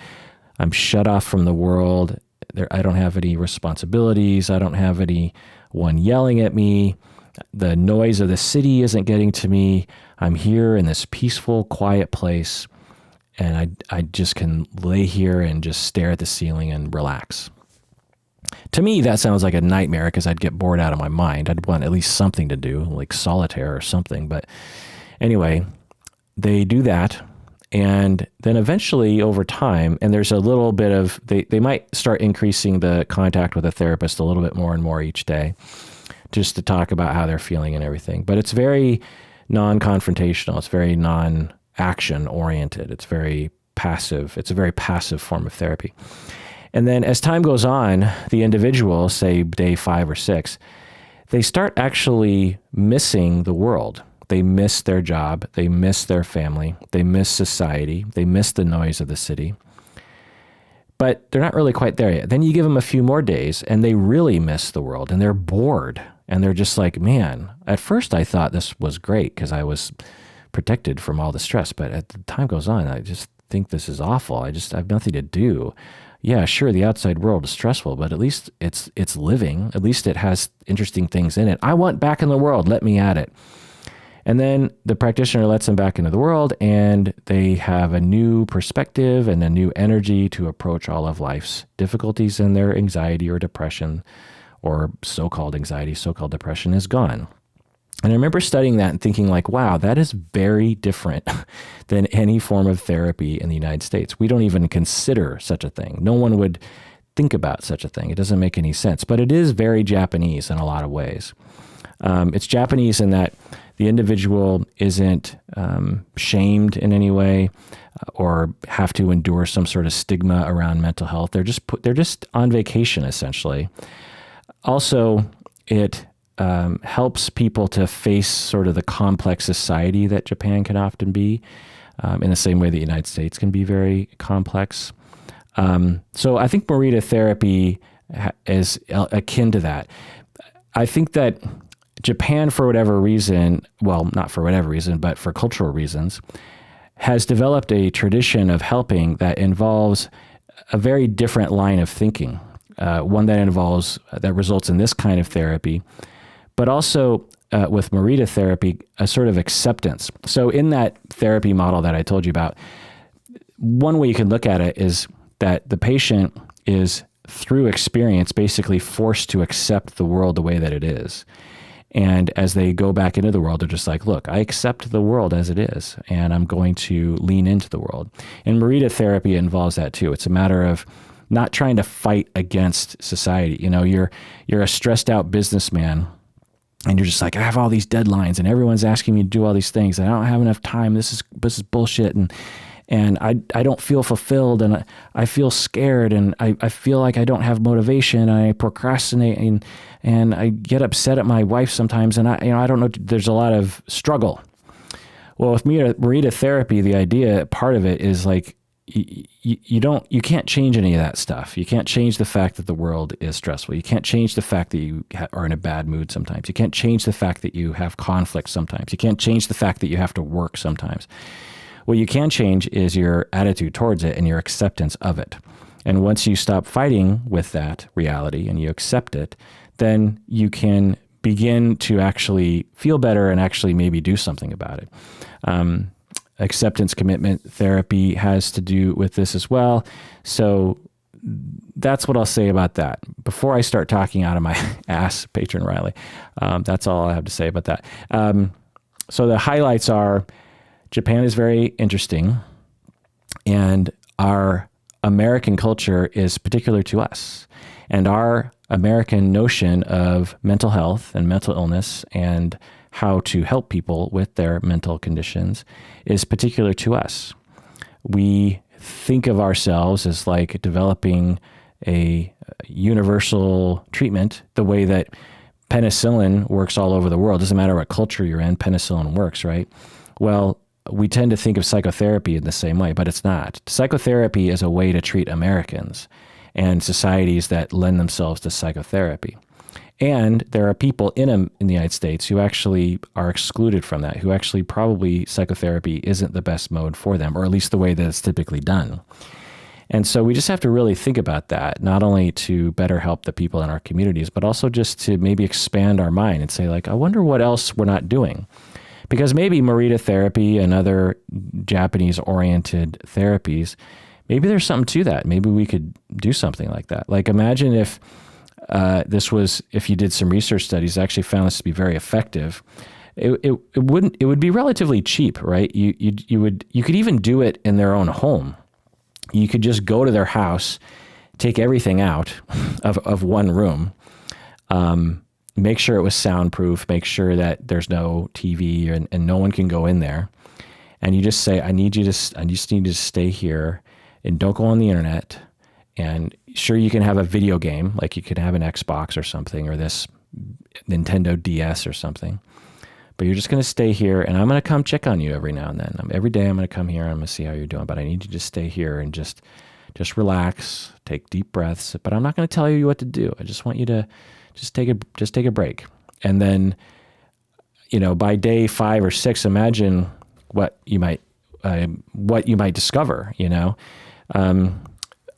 I'm shut off from the world. I don't have any responsibilities. I don't have anyone yelling at me. The noise of the city isn't getting to me. I'm here in this peaceful, quiet place, and I just can lay here and just stare at the ceiling and relax. To me, that sounds like a nightmare because I'd get bored out of my mind. I'd want at least something to do, like solitaire or something. But anyway, they do that. And then eventually over time, and there's a little bit of, they might start increasing the contact with a therapist a little bit more and more each day, just to talk about how they're feeling and everything. But it's very non-confrontational. It's very non-action oriented. It's very passive. It's a very passive form of therapy. And then as time goes on, the individual, say day 5 or 6, they start actually missing the world. They miss their job. They miss their family. They miss society. They miss the noise of the city. But they're not really quite there yet. Then you give them a few more days and they really miss the world and they're bored. And they're just like, man, at first I thought this was great because I was protected from all the stress. But as the time goes on, I just think this is awful. I have nothing to do. Yeah, sure, the outside world is stressful, but at least it's living. At least it has interesting things in it. I want back in the world. Let me at it. And then the practitioner lets them back into the world, and they have a new perspective and a new energy to approach all of life's difficulties, and their anxiety or depression, or so-called anxiety, so-called depression, is gone. And I remember studying that and thinking like, wow, that is very different than any form of therapy in the United States. We don't even consider such a thing. No one would think about such a thing. It doesn't make any sense, but it is very Japanese in a lot of ways. It's Japanese in that the individual isn't shamed in any way or have to endure some sort of stigma around mental health. They're just on vacation, essentially. Also, it helps people to face sort of the complex society that Japan can often be, in the same way the United States can be very complex. So I think Morita therapy is akin to that. I think that Japan, for whatever reason, well, not for whatever reason, but for cultural reasons, has developed a tradition of helping that involves a very different line of thinking, one that results in this kind of therapy, but also with Morita therapy, a sort of acceptance. So in that therapy model that I told you about, one way you can look at it is that the patient is, through experience, basically forced to accept the world the way that it is. And as they go back into the world, they're just like, look, I accept the world as it is, and I'm going to lean into the world. And Morita therapy involves that too. It's a matter of not trying to fight against society. You know, you're a stressed out businessman, and you're just like, I have all these deadlines, and everyone's asking me to do all these things, and I don't have enough time. This is bullshit, and I don't feel fulfilled, and I feel scared, and I feel like I don't have motivation, and I procrastinate, and I get upset at my wife sometimes, and I don't know, there's a lot of struggle. Well, with Morita therapy, the idea, part of it is like, you can't change any of that stuff. You can't change the fact that the world is stressful. You can't change the fact that you are in a bad mood sometimes. You can't change the fact that you have conflict sometimes. You can't change the fact that you have to work sometimes. What you can change is your attitude towards it and your acceptance of it. And once you stop fighting with that reality and you accept it, then you can begin to actually feel better and actually maybe do something about it. Acceptance commitment therapy has to do with this as well. So that's what I'll say about that. Before I start talking out of my ass, Patron Riley, that's all I have to say about that. So the highlights are, Japan is very interesting, and our American culture is particular to us. And our American notion of mental health and mental illness and how to help people with their mental conditions is particular to us. We think of ourselves as like developing a universal treatment the way that penicillin works all over the world. Doesn't matter what culture you're in, penicillin works, right? Well, we tend to think of psychotherapy in the same way, but it's not. Psychotherapy is a way to treat Americans and societies that lend themselves to psychotherapy. And there are people in the United States who actually are excluded from that, who actually probably psychotherapy isn't the best mode for them, or at least the way that it's typically done. And so we just have to really think about that, not only to better help the people in our communities, but also just to maybe expand our mind and say like, I wonder what else we're not doing. Because maybe Morita therapy and other Japanese-oriented therapies, maybe there's something to that. Maybe we could do something like that. Like imagine if if you did some research studies, actually found this to be very effective. It would be relatively cheap, right? You could even do it in their own home. You could just go to their house, take everything out of one room, make sure it was soundproof, make sure that there's no TV and no one can go in there. And you just say, I just need you to stay here and don't go on the internet. And sure, you can have a video game, like you could have an Xbox or something, or this Nintendo DS or something. But you're just going to stay here, and I'm going to come check on you every now and then. Every day I'm going to come here, and I'm going to see how you're doing. But I need you to stay here and just relax, take deep breaths. But I'm not going to tell you what to do. I just want you to just take a break. And then, by day 5 or 6, imagine what you might discover.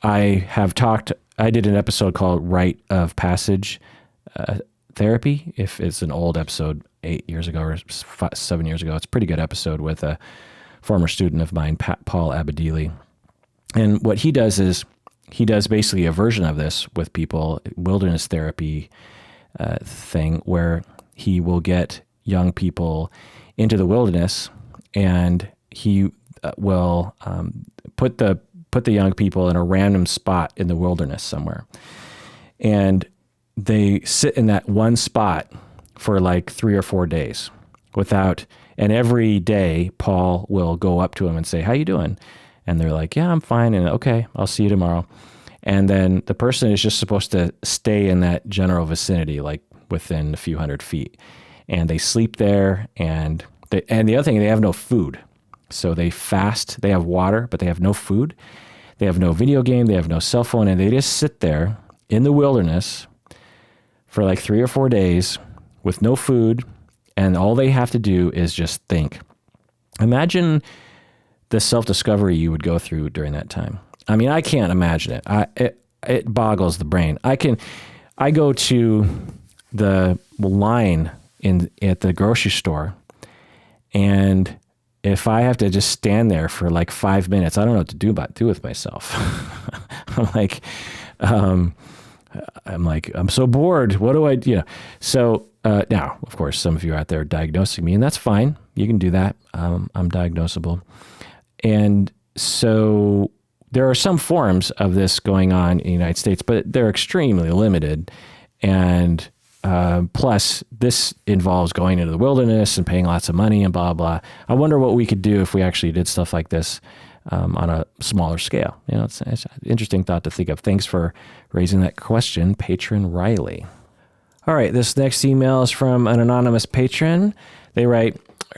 I did an episode called Rite of Passage Therapy. If it's an old episode, 8 years ago or 7 years ago, it's a pretty good episode with a former student of mine, Paul Abadili. And what he does is he does basically a version of this with people, wilderness therapy thing, where he will get young people into the wilderness, and he will put the young people in a random spot in the wilderness somewhere. And they sit in that one spot for like 3 or 4 days and every day Paul will go up to them and say, how you doing? And they're like, yeah, I'm fine. And okay, I'll see you tomorrow. And then the person is just supposed to stay in that general vicinity, like within a few hundred feet. And they sleep there. And the other thing, they have no food. So they fast, they have water, but they have no food. They have no video game, they have no cell phone, and they just sit there in the wilderness for like 3 or 4 days with no food, and all they have to do is just think. Imagine the self-discovery you would go through during that time. I mean, I can't imagine it. It boggles the brain. I go to the line at the grocery store, and if I have to just stand there for like 5 minutes, I don't know what to do with myself. I'm so bored. What do I do? So now, of course, some of you out there are diagnosing me, and that's fine. You can do that. I'm diagnosable. And so there are some forms of this going on in the United States, but they're extremely limited. And plus, this involves going into the wilderness and paying lots of money and blah, blah. I wonder what we could do if we actually did stuff like this on a smaller scale. It's an interesting thought to think of. Thanks for raising that question, Patron Riley. All right, this next email is from an anonymous patron.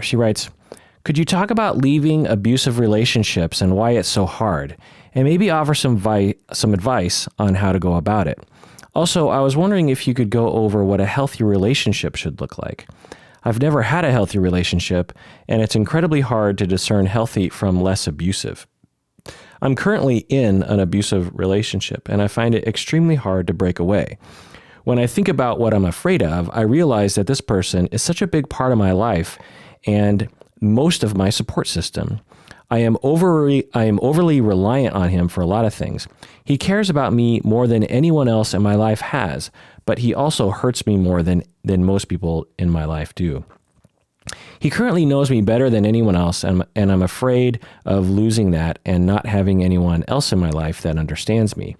She writes, could you talk about leaving abusive relationships and why it's so hard? And maybe offer some advice on how to go about it. Also, I was wondering if you could go over what a healthy relationship should look like. I've never had a healthy relationship, and it's incredibly hard to discern healthy from less abusive. I'm currently in an abusive relationship, and I find it extremely hard to break away. When I think about what I'm afraid of, I realize that this person is such a big part of my life and most of my support system. I am overly reliant on him for a lot of things. He cares about me more than anyone else in my life has, but he also hurts me more than most people in my life do. He currently knows me better than anyone else, and I'm afraid of losing that and not having anyone else in my life that understands me.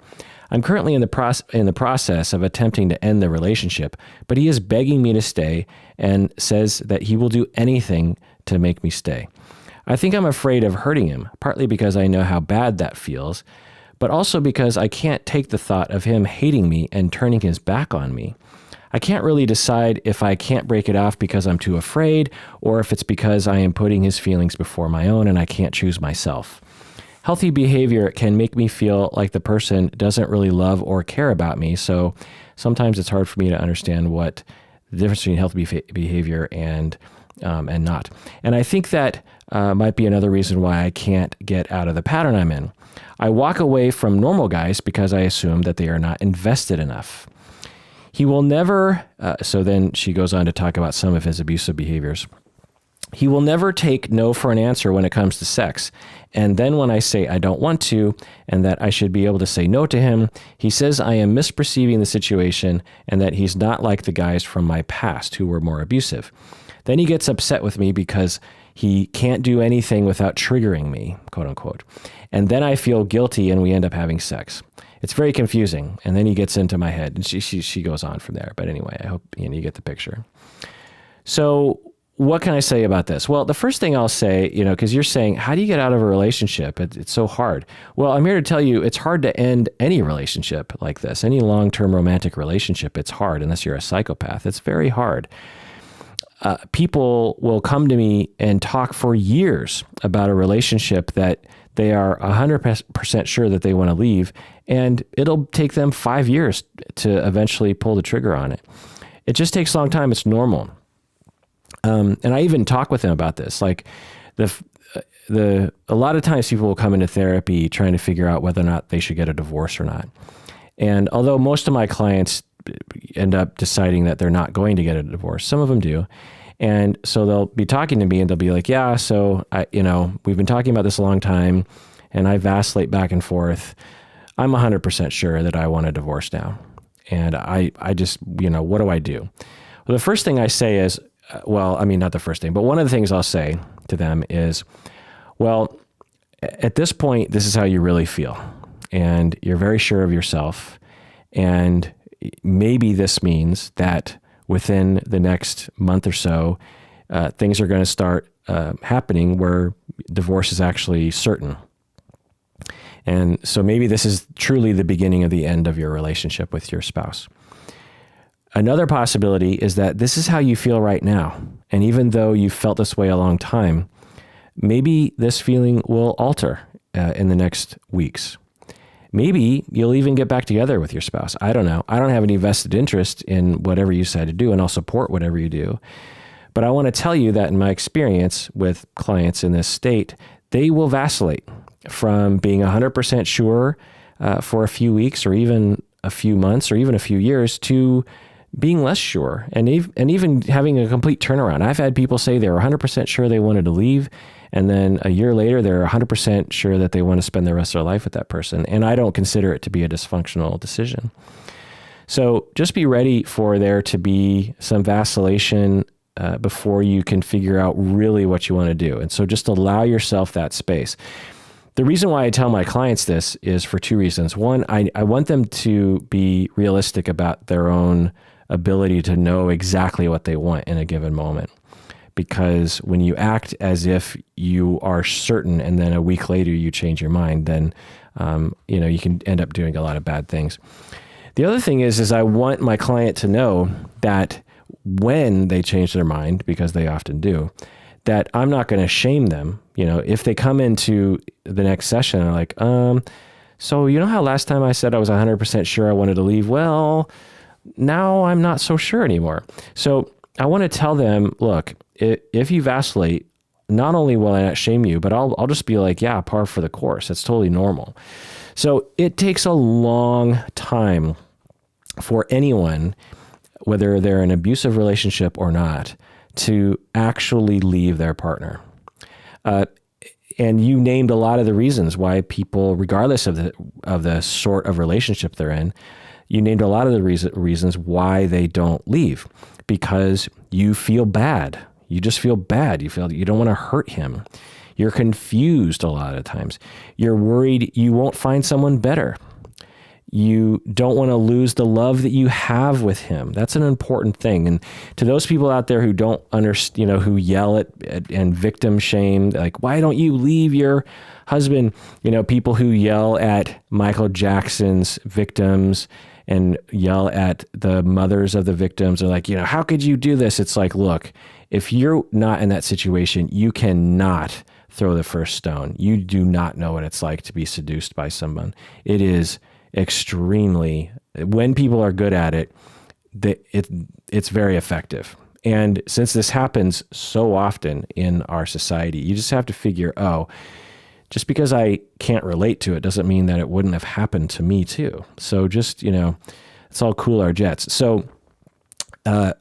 I'm currently in the process of attempting to end the relationship, but he is begging me to stay and says that he will do anything to make me stay. I think I'm afraid of hurting him, partly because I know how bad that feels, but also because I can't take the thought of him hating me and turning his back on me. I can't really decide if I can't break it off because I'm too afraid, or if it's because I am putting his feelings before my own and I can't choose myself. Healthy behavior can make me feel like the person doesn't really love or care about me, so sometimes it's hard for me to understand what the difference between healthy behavior and not. And I think that might be another reason why I can't get out of the pattern I'm in. I walk away from normal guys because I assume that they are not invested enough. He will never, so then she goes on to talk about some of his abusive behaviors. He will never take no for an answer when it comes to sex. And then when I say I don't want to and that I should be able to say no to him, he says I am misperceiving the situation and that he's not like the guys from my past who were more abusive. Then he gets upset with me because he can't do anything without triggering me, quote unquote. And then I feel guilty and we end up having sex. It's very confusing. And then he gets into my head and she goes on from there. But anyway, I hope you get the picture. So what can I say about this? Well, the first thing I'll say, because you're saying, how do you get out of a relationship? It's so hard. Well, I'm here to tell you it's hard to end any relationship like this. Any long-term romantic relationship, it's hard unless you're a psychopath. It's very hard. People will come to me and talk for years about a relationship that they are 100% sure that they want to leave, and it'll take them 5 years to eventually pull the trigger on it. It just takes a long time. It's normal. And I even talk with them about this. Like a lot of times people will come into therapy trying to figure out whether or not they should get a divorce or not. And although most of my clients end up deciding that they're not going to get a divorce, some of them do. And so they'll be talking to me and they'll be like, yeah, so we've been talking about this a long time and I vacillate back and forth. I'm 100% sure that I want a divorce now. And I just, what do I do? Well, the first thing I say is, not the first thing, but one of the things I'll say to them is, well, at this point, this is how you really feel. And you're very sure of yourself. And maybe this means that within the next month or so, things are going to start happening where divorce is actually certain. And so maybe this is truly the beginning of the end of your relationship with your spouse. Another possibility is that this is how you feel right now. And even though you've felt this way a long time, maybe this feeling will alter in the next weeks. Maybe you'll even get back together with your spouse. I don't know. I don't have any vested interest in whatever you decide to do, and I'll support whatever you do. But I want to tell you that in my experience with clients in this state, they will vacillate from being 100% sure for a few weeks or even a few months or even a few years to being less sure and even having a complete turnaround. I've had people say they were 100% sure they wanted to leave, and then a year later, they're 100% sure that they want to spend the rest of their life with that person. And I don't consider it to be a dysfunctional decision. So just be ready for there to be some vacillation before you can figure out really what you want to do. And so just allow yourself that space. The reason why I tell my clients this is for two reasons. One, I want them to be realistic about their own ability to know exactly what they want in a given moment. Because when you act as if you are certain and then a week later you change your mind, then you can end up doing a lot of bad things. The other thing is I want my client to know that when they change their mind, because they often do, that I'm not going to shame them. If they come into the next session and are like, so how last time I said I was 100% sure I wanted to leave? Well, now I'm not so sure anymore. So I want to tell them, look, if you vacillate, not only will I not shame you, but I'll just be like, yeah, par for the course. That's totally normal. So it takes a long time for anyone, whether they're in an abusive relationship or not, to actually leave their partner. And you named a lot of the reasons why people, regardless of the sort of relationship they're in, you named a lot of the reasons why they don't leave. Because you feel bad. You just feel bad. You feel that you don't want to hurt him. You're confused a lot of times. You're worried you won't find someone better. You don't want to lose the love that you have with him. That's an important thing. And to those people out there who don't understand, who yell at and victim shame, like, why don't you leave your husband? People who yell at Michael Jackson's victims and yell at the mothers of the victims are like, how could you do this? It's like, look, if you're not in that situation, you cannot throw the first stone. You do not know what it's like to be seduced by someone. It is extremely, when people are good at it, it's very effective. And since this happens so often in our society, you just have to figure, just because I can't relate to it doesn't mean that it wouldn't have happened to me too. So just, let's all cool our jets. So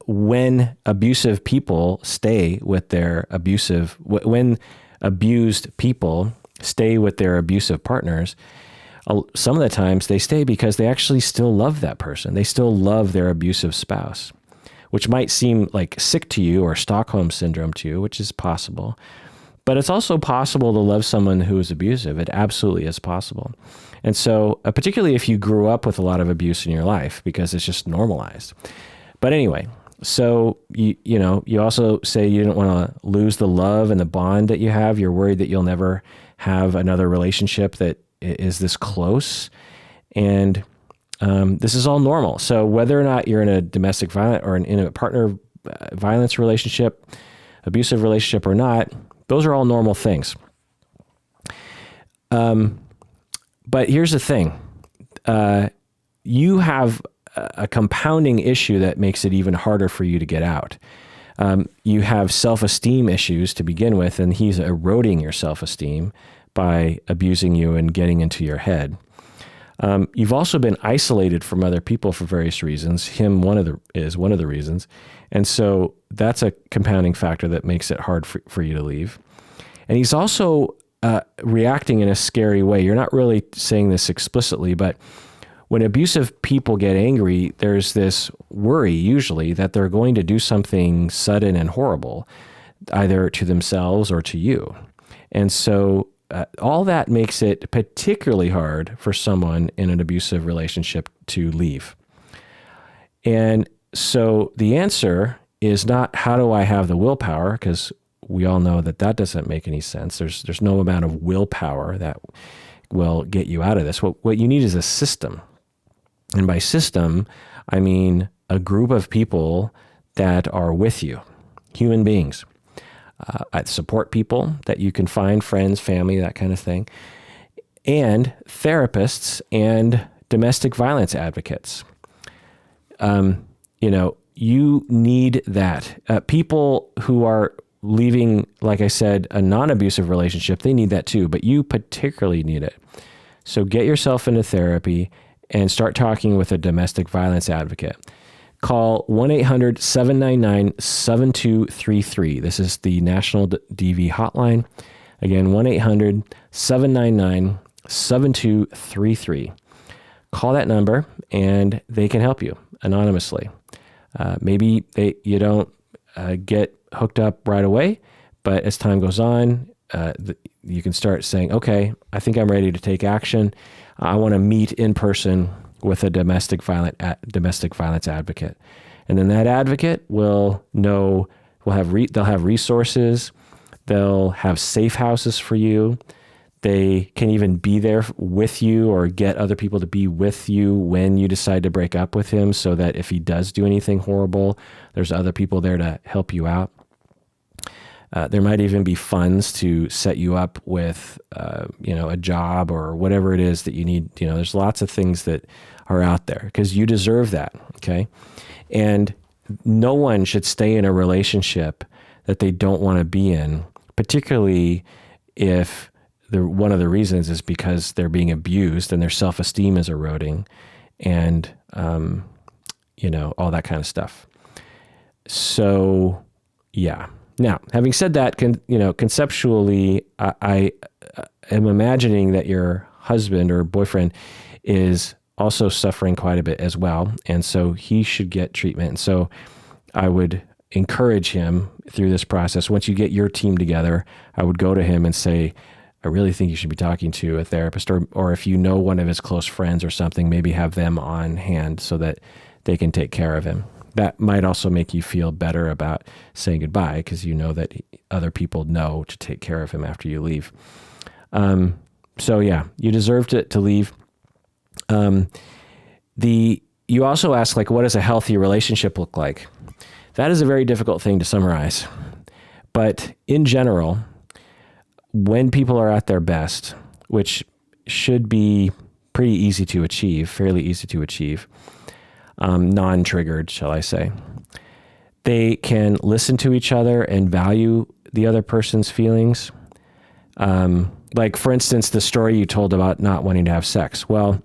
when abusive people stay with their when abused people stay with their abusive partners, some of the times they stay because they actually still love that person. They still love their abusive spouse, which might seem like sick to you or Stockholm syndrome to you, which is possible. But it's also possible to love someone who is abusive. It absolutely is possible. And so, particularly if you grew up with a lot of abuse in your life, because it's just normalized. But anyway, so you also say you don't want to lose the love and the bond that you have. You're worried that you'll never have another relationship that is this close. And this is all normal. So whether or not you're in a domestic violence or in a partner violence relationship, abusive relationship or not, those are all normal things. But here's the thing. You have a compounding issue that makes it even harder for you to get out. You have self-esteem issues to begin with, and he's eroding your self-esteem by abusing you and getting into your head. You've also been isolated from other people for various reasons. Him is one of the reasons. And so that's a compounding factor that makes it hard for you to leave. And he's also reacting in a scary way. You're not really saying this explicitly, but when abusive people get angry, there's this worry usually that they're going to do something sudden and horrible, either to themselves or to you. And so all that makes it particularly hard for someone in an abusive relationship to leave. And so the answer is not, how do I have the willpower? Because we all know that doesn't make any sense. There's no amount of willpower that will get you out of this. What you need is a system. And by system, I mean a group of people that are with you, human beings. Support people that you can find, friends, family, that kind of thing, and therapists and domestic violence advocates. You need that. People who are leaving, like I said, a non-abusive relationship, they need that too, but you particularly need it. So get yourself into therapy and start talking with a domestic violence advocate. Call 1-800-799-7233. This is the National DV hotline. Again, 1-800-799-7233. Call that number and they can help you anonymously. Maybe you don't get hooked up right away, but as time goes on, you can start saying, okay, I think I'm ready to take action. I want to meet in person with a domestic violence advocate. And then that advocate they'll have resources. They'll have safe houses for you. They can even be there with you or get other people to be with you when you decide to break up with him, so that if he does do anything horrible, there's other people there to help you out. There might even be funds to set you up with, a job or whatever it is that you need. There's lots of things that are out there because you deserve that. Okay. And no one should stay in a relationship that they don't want to be in, particularly if one of the reasons is because they're being abused and their self-esteem is eroding and, all that kind of stuff. So, yeah. Now, having said that, conceptually, I am imagining that your husband or boyfriend is also suffering quite a bit as well, and so he should get treatment. And so I would encourage him through this process. Once you get your team together, I would go to him and say, I really think you should be talking to a therapist, or if you know one of his close friends or something, maybe have them on hand so that they can take care of him. That might also make you feel better about saying goodbye because you know that other people know to take care of him after you leave. So yeah, you deserve to leave. You also ask, what does a healthy relationship look like? That is a very difficult thing to summarize. But in general, when people are at their best, which should be pretty easy to achieve, fairly easy to achieve, non-triggered, shall I say, they can listen to each other and value the other person's feelings. Like, for instance, the story you told about not wanting to have sex. Well,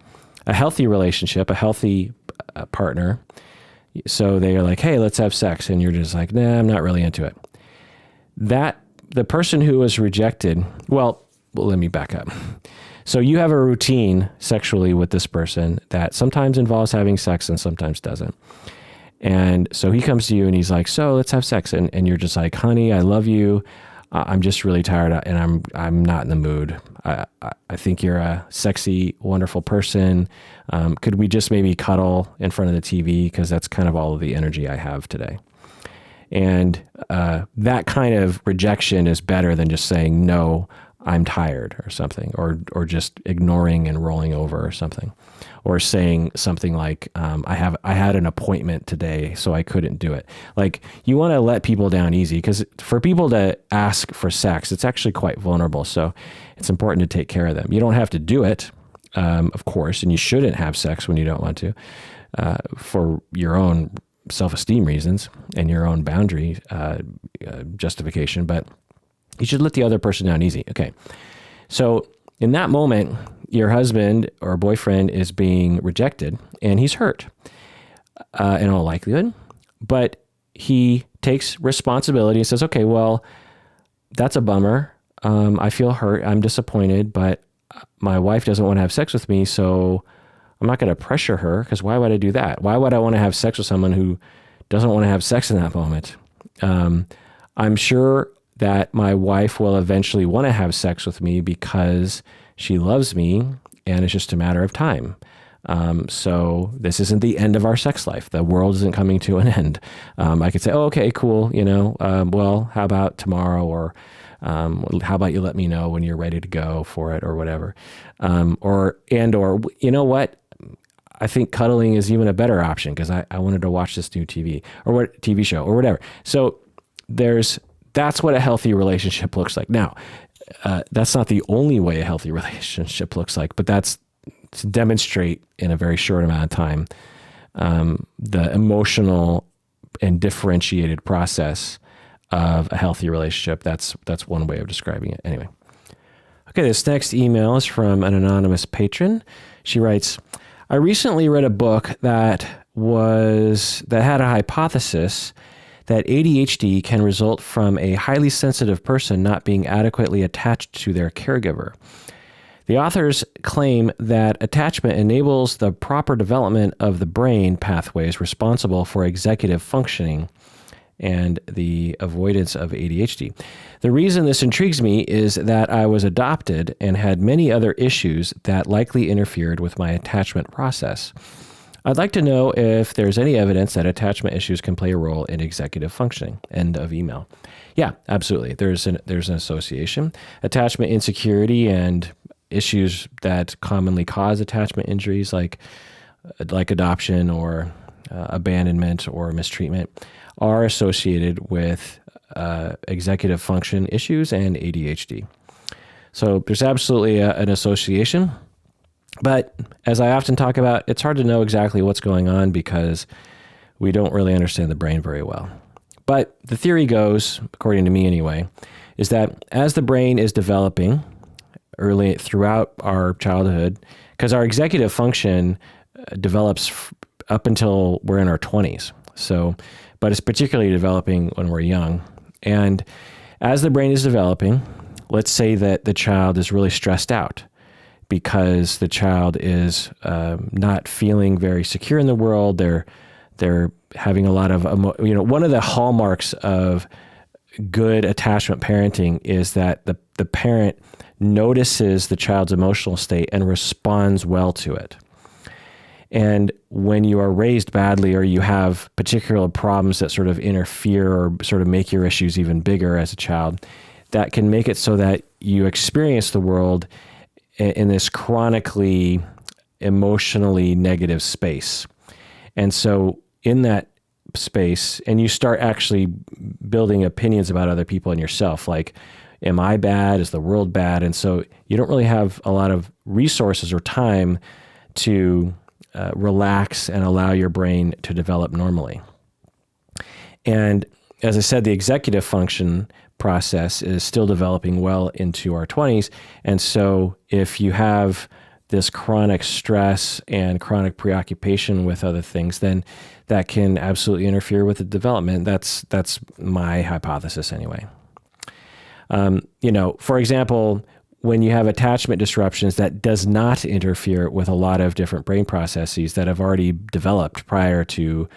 a healthy relationship, a healthy partner, So they are like, hey, let's have sex. And you're just like, nah, I'm not really into it. The person who was rejected, well, let me back up. So you have a routine sexually with this person that sometimes involves having sex and sometimes doesn't. And so he comes to you and he's like, so let's have sex. And you're just like, honey, I love you. I'm just really tired and I'm not in the mood. I think you're a sexy, wonderful person. Could we just maybe cuddle in front of the TV? Because that's kind of all of the energy I have today. And that kind of rejection is better than just saying, no, I'm tired or something, or just ignoring and rolling over or something, or saying something like, I had an appointment today, so I couldn't do it. Like, you want to let people down easy, because for people to ask for sex, it's actually quite vulnerable. So it's important to take care of them. You don't have to do it, of course, and you shouldn't have sex when you don't want to, for your own self-esteem reasons and your own boundary justification, but you should let the other person down easy. Okay. So in that moment, your husband or boyfriend is being rejected and he's hurt in all likelihood, but he takes responsibility and says, okay, well, that's a bummer. I feel hurt. I'm disappointed, but my wife doesn't want to have sex with me. So I'm not going to pressure her, because why would I do that? Why would I want to have sex with someone who doesn't want to have sex in that moment? I'm sure that my wife will eventually want to have sex with me because she loves me, and it's just a matter of time. So this isn't the end of our sex life. The world isn't coming to an end. I could say, oh, okay, cool. Well, how about tomorrow? Or how about you let me know when you're ready to go for it, or whatever. Or you know what? I think cuddling is even a better option, because I wanted to watch this new TV show or whatever. So that's what a healthy relationship looks like. Now, that's not the only way a healthy relationship looks like, but that's to demonstrate in a very short amount of time the emotional and differentiated process of a healthy relationship. That's one way of describing it. Anyway. Okay, this next email is from an anonymous patron. She writes, I recently read a book that had a hypothesis that ADHD can result from a highly sensitive person not being adequately attached to their caregiver. The authors claim that attachment enables the proper development of the brain pathways responsible for executive functioning and the avoidance of ADHD. The reason this intrigues me is that I was adopted and had many other issues that likely interfered with my attachment process. I'd like to know if there's any evidence that attachment issues can play a role in executive functioning. End of email. Yeah, absolutely. There's an association. Attachment insecurity and issues that commonly cause attachment injuries, like adoption or abandonment or mistreatment, are associated with executive function issues and ADHD. So there's absolutely an association. But as I often talk about, it's hard to know exactly what's going on because we don't really understand the brain very well. But the theory goes, according to me anyway, is that as the brain is developing early throughout our childhood, because our executive function develops up until we're in our 20s. So, but it's particularly developing when we're young. And as the brain is developing, let's say that the child is really stressed out because the child is not feeling very secure in the world. They're having a lot of, one of the hallmarks of good attachment parenting is that the parent notices the child's emotional state and responds well to it. And when you are raised badly, or you have particular problems that sort of interfere or sort of make your issues even bigger as a child, that can make it so that you experience the world in this chronically emotionally negative space. And so in that space, and you start actually building opinions about other people and yourself, like, am I bad? Is the world bad? And so you don't really have a lot of resources or time to relax and allow your brain to develop normally. And as I said, the executive function process is still developing well into our 20s. And so if you have this chronic stress and chronic preoccupation with other things, then that can absolutely interfere with the development. That's my hypothesis anyway. For example, when you have attachment disruptions, that does not interfere with a lot of different brain processes that have already developed prior to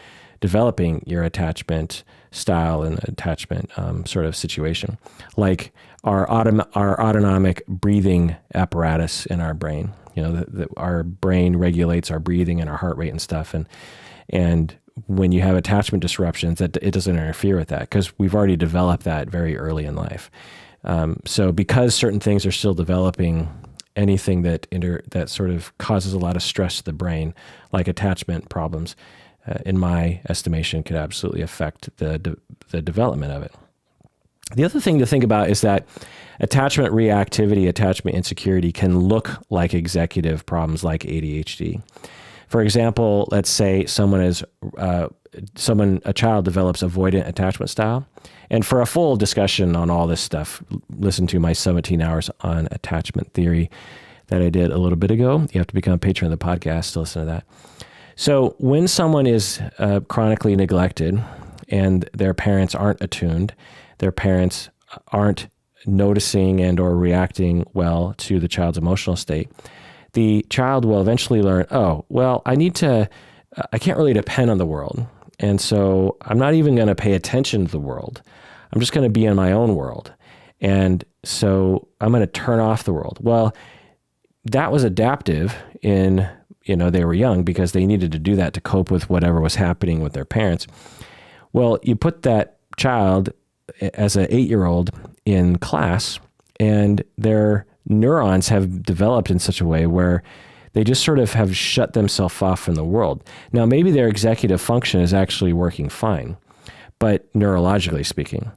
developing your attachment style and attachment sort of situation, like our autonomic breathing apparatus in our brain. Our brain regulates our breathing and our heart rate and stuff, and when you have attachment disruptions, that it doesn't interfere with that because we've already developed that very early in life. So because certain things are still developing, anything that sort of causes a lot of stress to the brain, like attachment problems, in my estimation, could absolutely affect the development of it. The other thing to think about is that attachment reactivity, attachment insecurity can look like executive problems like ADHD. For example, let's say a child develops avoidant attachment style. And for a full discussion on all this stuff, listen to my 17 hours on attachment theory that I did a little bit ago. You have to become a patron of the podcast to listen to that. So when someone is chronically neglected and their parents aren't attuned, their parents aren't noticing and or reacting well to the child's emotional state, the child will eventually learn, I can't really depend on the world. And so I'm not even going to pay attention to the world. I'm just going to be in my own world. And so I'm going to turn off the world. Well, that was adaptive in, they were young because they needed to do that to cope with whatever was happening with their parents. Well, you put that child as an 8-year-old in class, and their neurons have developed in such a way where they just sort of have shut themselves off from the world. Now, maybe their executive function is actually working fine, but neurologically speaking.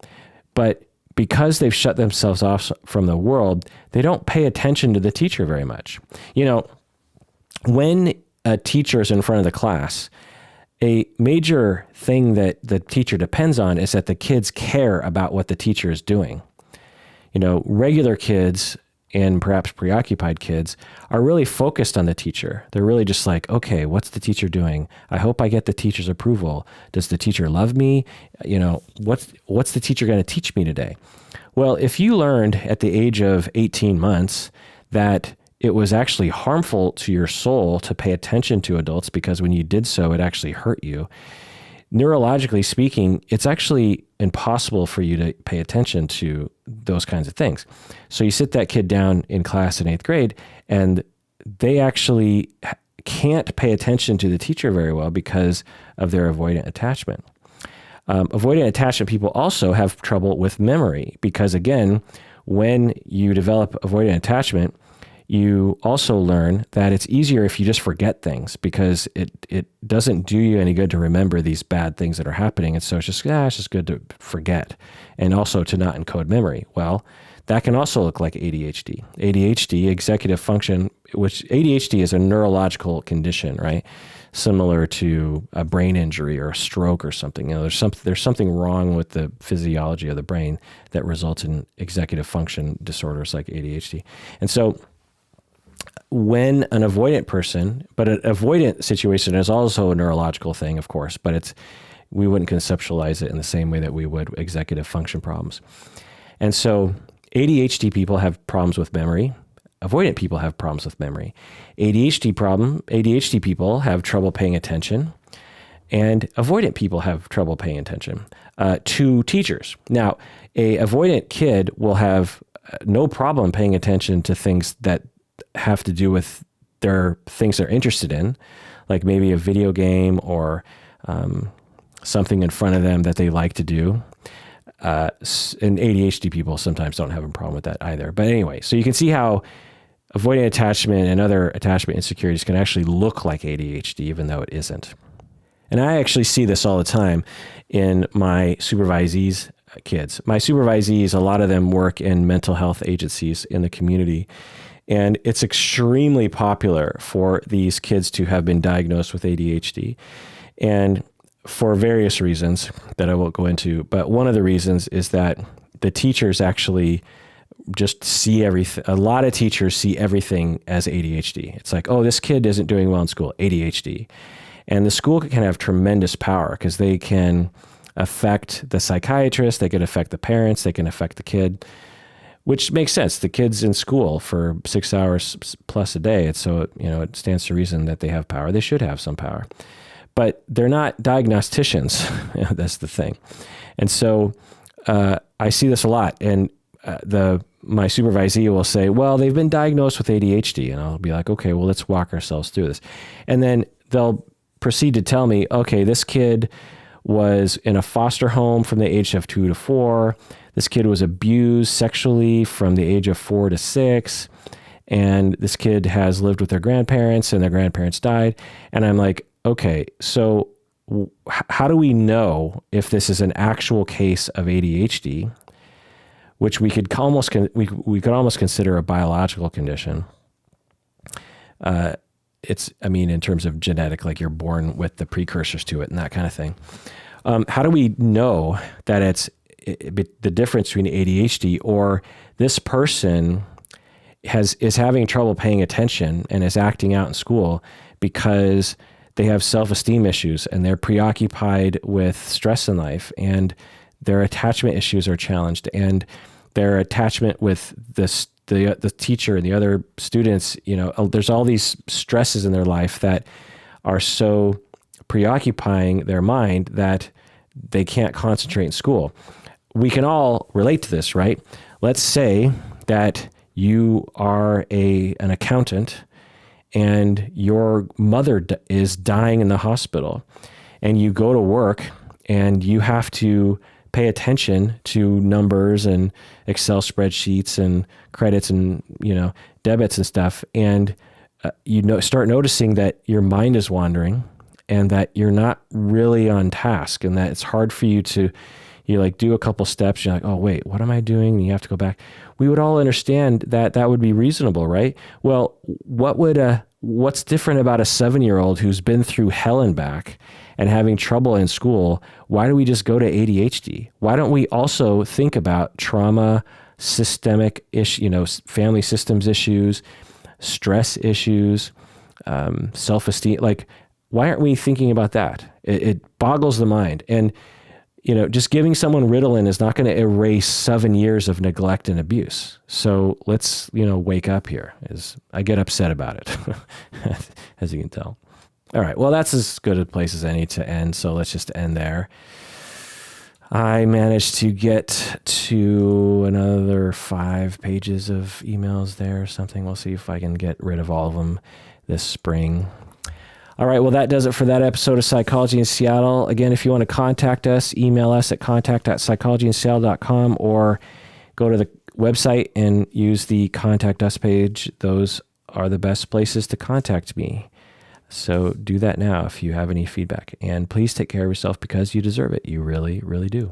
But because they've shut themselves off from the world, they don't pay attention to the teacher very much. When a teacher is in front of the class, a major thing that the teacher depends on is that the kids care about what the teacher is doing. Regular kids and perhaps preoccupied kids are really focused on the teacher. They're really just like, okay, what's the teacher doing? I hope I get the teacher's approval. Does the teacher love me? What's the teacher going to teach me today? Well, if you learned at the age of 18 months that it was actually harmful to your soul to pay attention to adults because when you did so, it actually hurt you. Neurologically speaking, it's actually impossible for you to pay attention to those kinds of things. So you sit that kid down in class in 8th grade, and they actually can't pay attention to the teacher very well because of their avoidant attachment. Avoidant attachment people also have trouble with memory because, again, when you develop avoidant attachment, you also learn that it's easier if you just forget things because it doesn't do you any good to remember these bad things that are happening. And so it's just good to forget and also to not encode memory. Well, that can also look like ADHD. ADHD, executive function, which ADHD is a neurological condition, right? Similar to a brain injury or a stroke or something. There's something wrong with the physiology of the brain that results in executive function disorders like ADHD. And so when an avoidant person, but an avoidant situation is also a neurological thing, of course, but we wouldn't conceptualize it in the same way that we would executive function problems. And so ADHD people have problems with memory. Avoidant people have problems with memory. ADHD people have trouble paying attention, and avoidant people have trouble paying attention to teachers. Now, a avoidant kid will have no problem paying attention to things that have to do with their things they're interested in, like maybe a video game or something in front of them that they like to do. And ADHD people sometimes don't have a problem with that either. But anyway, so you can see how avoidant attachment and other attachment insecurities can actually look like ADHD, even though it isn't. And I actually see this all the time in my supervisees' kids. My supervisees, a lot of them work in mental health agencies in the community. And it's extremely popular for these kids to have been diagnosed with ADHD. And for various reasons that I won't go into, but one of the reasons is that the teachers actually just see everything. A lot of teachers see everything as ADHD. It's like, oh, this kid isn't doing well in school, ADHD. And the school can have tremendous power because they can affect the psychiatrist, they can affect the parents, they can affect the kid, which makes sense. The kid's in school for 6 hours plus a day. So, it stands to reason that they have power. They should have some power. But they're not diagnosticians. That's the thing. And so I see this a lot. And my supervisee will say, well, they've been diagnosed with ADHD. And I'll be like, okay, well, let's walk ourselves through this. And then they'll proceed to tell me, okay, this kid was in a foster home from the age of 2 to 4. This kid was abused sexually from the age of 4 to 6. And this kid has lived with their grandparents and their grandparents died. And I'm like, okay, so how do we know if this is an actual case of ADHD, which we could almost consider a biological condition? In terms of genetic, like you're born with the precursors to it and that kind of thing. How do we know that it's the difference between ADHD or this person is having trouble paying attention and is acting out in school because they have self-esteem issues and they're preoccupied with stress in life and their attachment issues are challenged and their attachment with the teacher and the other students, there's all these stresses in their life that are so preoccupying their mind that they can't concentrate in school. We can all relate to this, right? Let's say that you are an accountant and your mother is dying in the hospital and you go to work and you have to pay attention to numbers and Excel spreadsheets and credits and, debits and stuff. And start noticing that your mind is wandering and that you're not really on task and that it's hard for you to, do a couple steps. You're like, oh, wait, what am I doing? And you have to go back. We would all understand that that would be reasonable, right? Well, what's different about a 7-year-old who's been through hell and back and having trouble in school? Why do we just go to ADHD? Why don't we also think about trauma, systemic family systems issues, stress issues, self-esteem? Like, why aren't we thinking about that? It boggles the mind. And, just giving someone Ritalin is not going to erase 7 years of neglect and abuse. So let's, wake up here. I get upset about it, as you can tell. All right. Well, that's as good a place as any to end. So let's just end there. I managed to get to another 5 pages of emails there or something. We'll see if I can get rid of all of them this spring. All right, well, that does it for that episode of Psychology in Seattle. Again, if you want to contact us, email us at contact@psychologyinseattle.com or go to the website and use the Contact Us page. Those are the best places to contact me. So do that now if you have any feedback. And please take care of yourself because you deserve it. You really, really do.